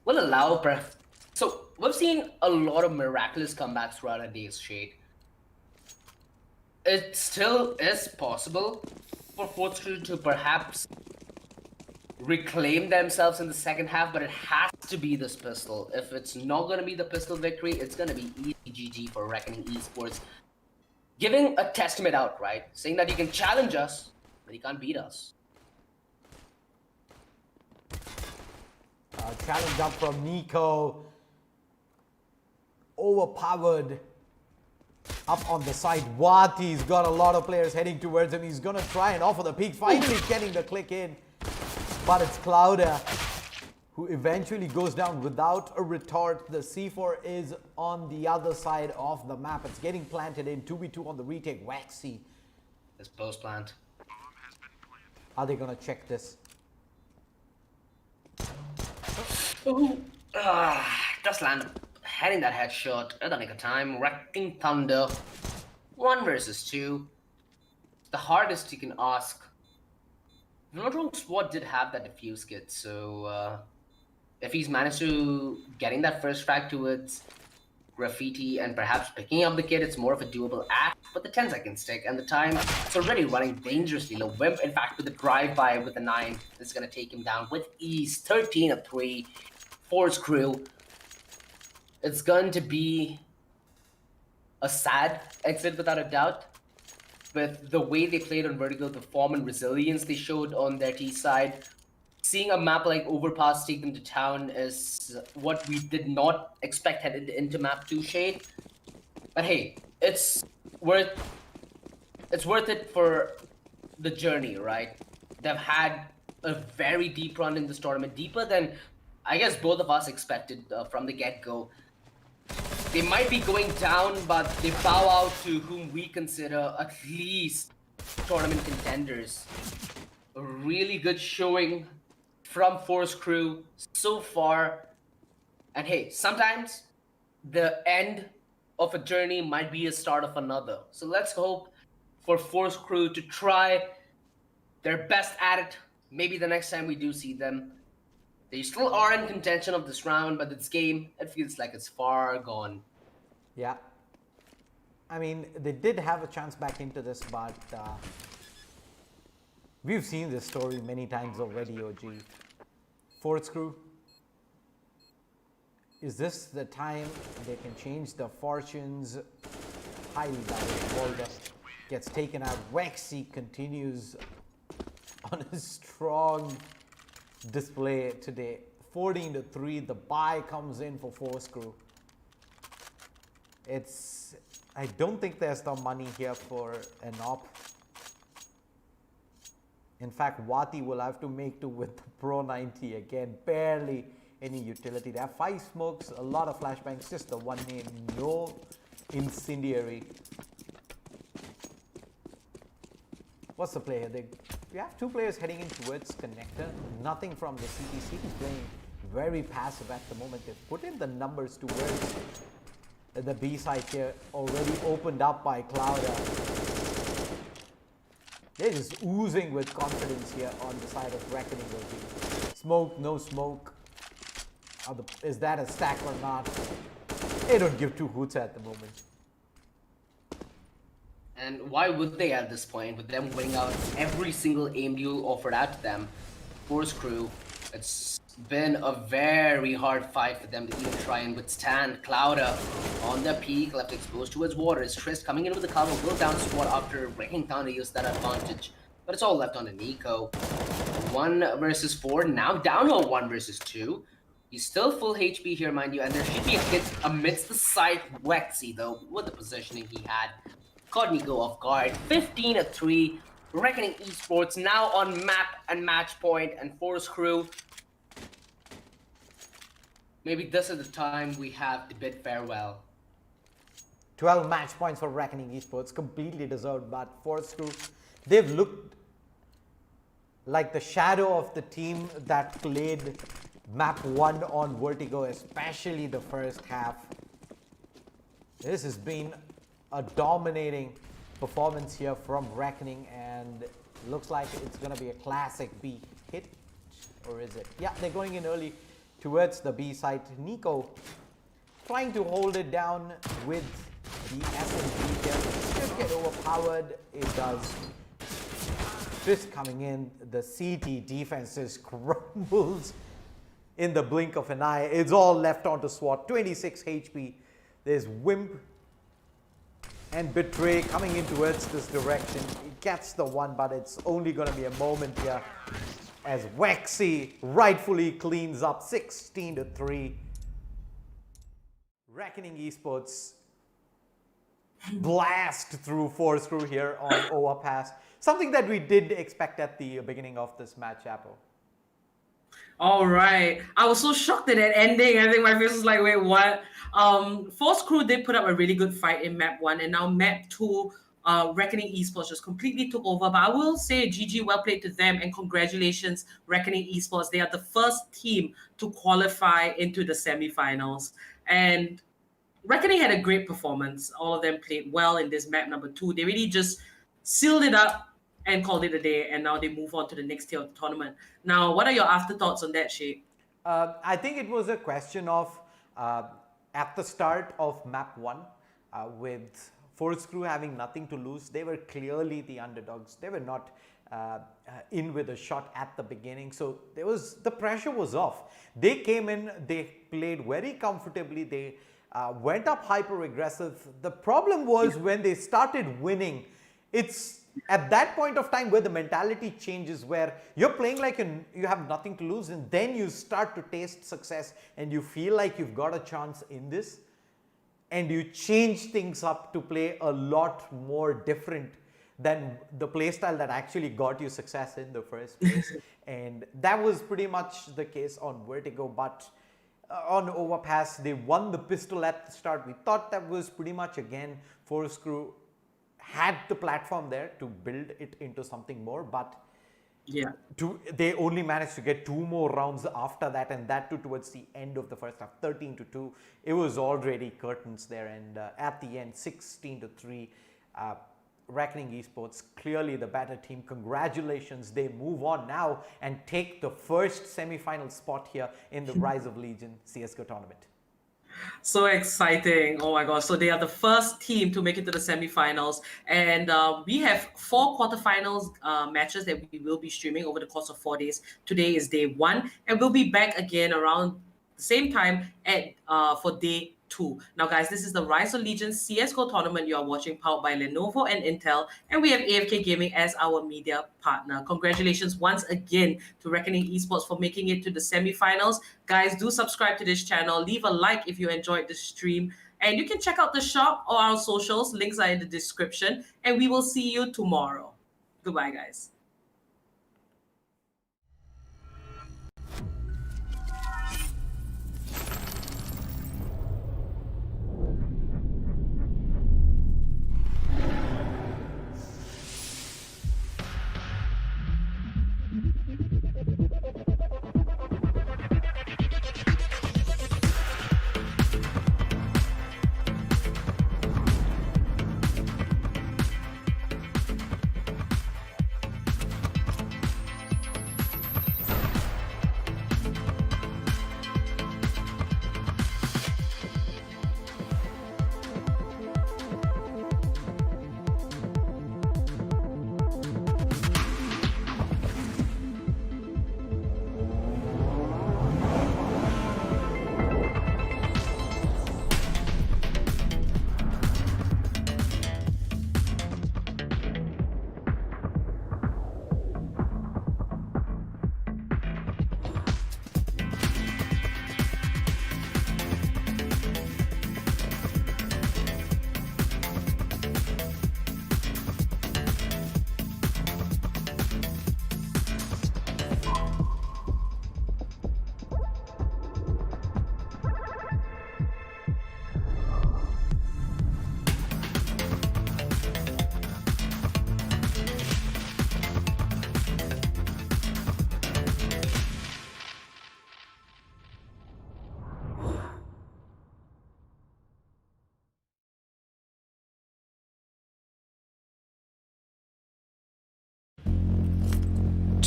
will allow... So, we've seen a lot of miraculous comebacks throughout a day's shade. It still is possible for Force Crew to perhaps reclaim themselves in the second half, but it has to be this pistol. If it's not going to be the pistol victory, it's going to be easy GG for Reckoning Esports. Giving a testament outright, saying that you can challenge us, but you can't beat us. Challenge up from Nico. Overpowered. Up on the side, Wati's got a lot of players heading towards him. He's gonna try and offer the peek, finally getting the click in. But it's Clouder who eventually goes down without a retort. The C4 is on the other side of the map. It's getting planted in. 2v2 on the retake. Waxy. This post plant. Are they gonna check this? Ooh, just land. Heading that headshot at the nick of time. Wrecking Thunder. 1 versus 2. The hardest you can ask. If I'm not wrong, Swat did have that defuse kit, so if he's managed to getting that first frag towards Graffiti and perhaps picking up the kit, it's more of a doable act. But the 10-second stick and the time, it's already running dangerously low. Wimp, in fact, with the drive-by with the 9, is going to take him down with ease. 13-3. Force Crew. It's going to be a sad exit without a doubt. With the way they played on Vertigo, the form and resilience they showed on their T side. Seeing a map like Overpass take them to town is what we did not expect headed into map 2 Shade. But hey, it's worth it for the journey, right? They've had a very deep run in this tournament, deeper than I guess both of us expected from the get-go. They might be going down, but they bow out to whom we consider at least tournament contenders. A really good showing from Force Crew so far. And hey, sometimes the end of a journey might be a start of another. So let's hope for Force Crew to try their best at it. Maybe the next time we do see them. They still are in contention of this round, but this game, it feels like it's far gone. Yeah. I mean, they did have a chance back into this, but we've seen this story many times already, OG. Force Crew, is this the time they can change the fortunes? Highly doubted. Volga gets taken out. Wexy continues on a strong display today. 14-3. The buy comes in for Force Crew. I don't think there's the money here for an op. In fact, Wati will have to make do with the Pro 90 again. Barely any utility. They have 5 smokes, a lot of flashbangs, just the one name, no incendiary. What's the play here? We have 2 players heading in towards connector. Nothing from the CTC. He's playing very passive at the moment. They've put in the numbers towards the B side here, already opened up by Clouder. They're just oozing with confidence here on the side of Reckoning. Smoke, no smoke. Is that a stack or not? They don't give 2 hoots at the moment. And why would they at this point, with them winning out every single aim duel offered out to them? Force Crew, it's been a very hard fight for them to even try and withstand. Clouder on the peak, left exposed towards water. Is Trist coming in with the cover, will down Swat after Wrecking Thunder use that advantage. But it's all left on to Nico. 1 versus 4, now down to 1 versus 2. He's still full HP here, mind you, and there should be a hit amidst the side. Wexy, though, with the positioning he had. Caught Nico off guard. 15-3. Reckoning Esports now on map and match point and Force Crew. Maybe this is the time we have to bid farewell. 12 match points for Reckoning Esports, completely deserved, but Force Crew, they've looked like the shadow of the team that played map 1 on Vertigo, especially the first half. This has been a dominating performance here from Reckoning, and looks like it's going to be a classic B hit, or is it? Yeah, they're going in early towards the B side. Nico trying to hold it down with the SMG here. Should get overpowered. It does. Just coming in, the CT defense just crumbles in the blink of an eye. It's all left onto SWAT. 26 HP. There's Wimp and Betray coming in towards this direction. He gets the one, but it's only going to be a moment here as Wexy rightfully cleans up 16-3. Reckoning Esports blast through Force Crew here on overpass. Something that we did expect at the beginning of this match, Apple. All right. I was so shocked at that ending. I think my face was like, wait, what? Force Crew did put up a really good fight in map 1, and now map 2, Reckoning Esports just completely took over. But I will say GG, well played to them, and congratulations, Reckoning Esports. They are the first team to qualify into the semifinals. And Reckoning had a great performance. All of them played well in this map number 2. They really just sealed it up and called it a day, and now they move on to the next tier of the tournament. Now, what are your afterthoughts on that, Shay? I think it was a question of at the start of map 1, with Force Crew having nothing to lose, they were clearly the underdogs. They were not in with a shot at the beginning, so the pressure was off. They came in, they played very comfortably, they went up hyper aggressive. The problem was when they started winning, it's at that point of time where the mentality changes, where you're playing like you have nothing to lose, and then you start to taste success and you feel like you've got a chance in this, and you change things up to play a lot more different than the playstyle that actually got you success in the first place. And that was pretty much the case on Vertigo. But on overpass, they won the pistol at the start. We thought that was pretty much, again, Force Crew had the platform there to build it into something more, but yeah, they only managed to get 2 more rounds after that, and that too towards the end of the first half. 13-2. It was already curtains there, and at the end, 16-3. Reckoning Esports, clearly the better team. Congratulations, they move on now and take the first semi-final spot here in the Rise of Legion CSGO tournament. So exciting. Oh my gosh. So they are the first team to make it to the semifinals. And we have 4 quarterfinals matches that we will be streaming over the course of 4 days. Today is day 1. And we'll be back again around the same time at for day 2. Now, guys, this is the Rise of Legion CSGO tournament you are watching, powered by Lenovo and Intel. And we have AFK Gaming as our media partner. Congratulations once again to Reckoning Esports for making it to the semifinals. Guys, do subscribe to this channel. Leave a like if you enjoyed the stream. And you can check out the shop or our socials. Links are in the description. And we will see you tomorrow. Goodbye, guys.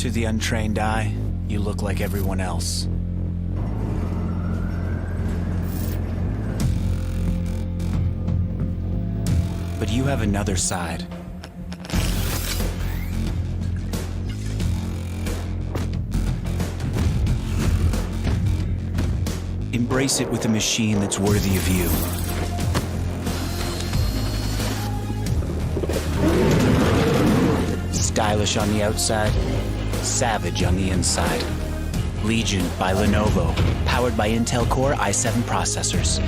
To the untrained eye, you look like everyone else. But you have another side. Embrace it with a machine that's worthy of you. Stylish on the outside, savage on the inside. Legion by Lenovo, powered by Intel Core i7 processors.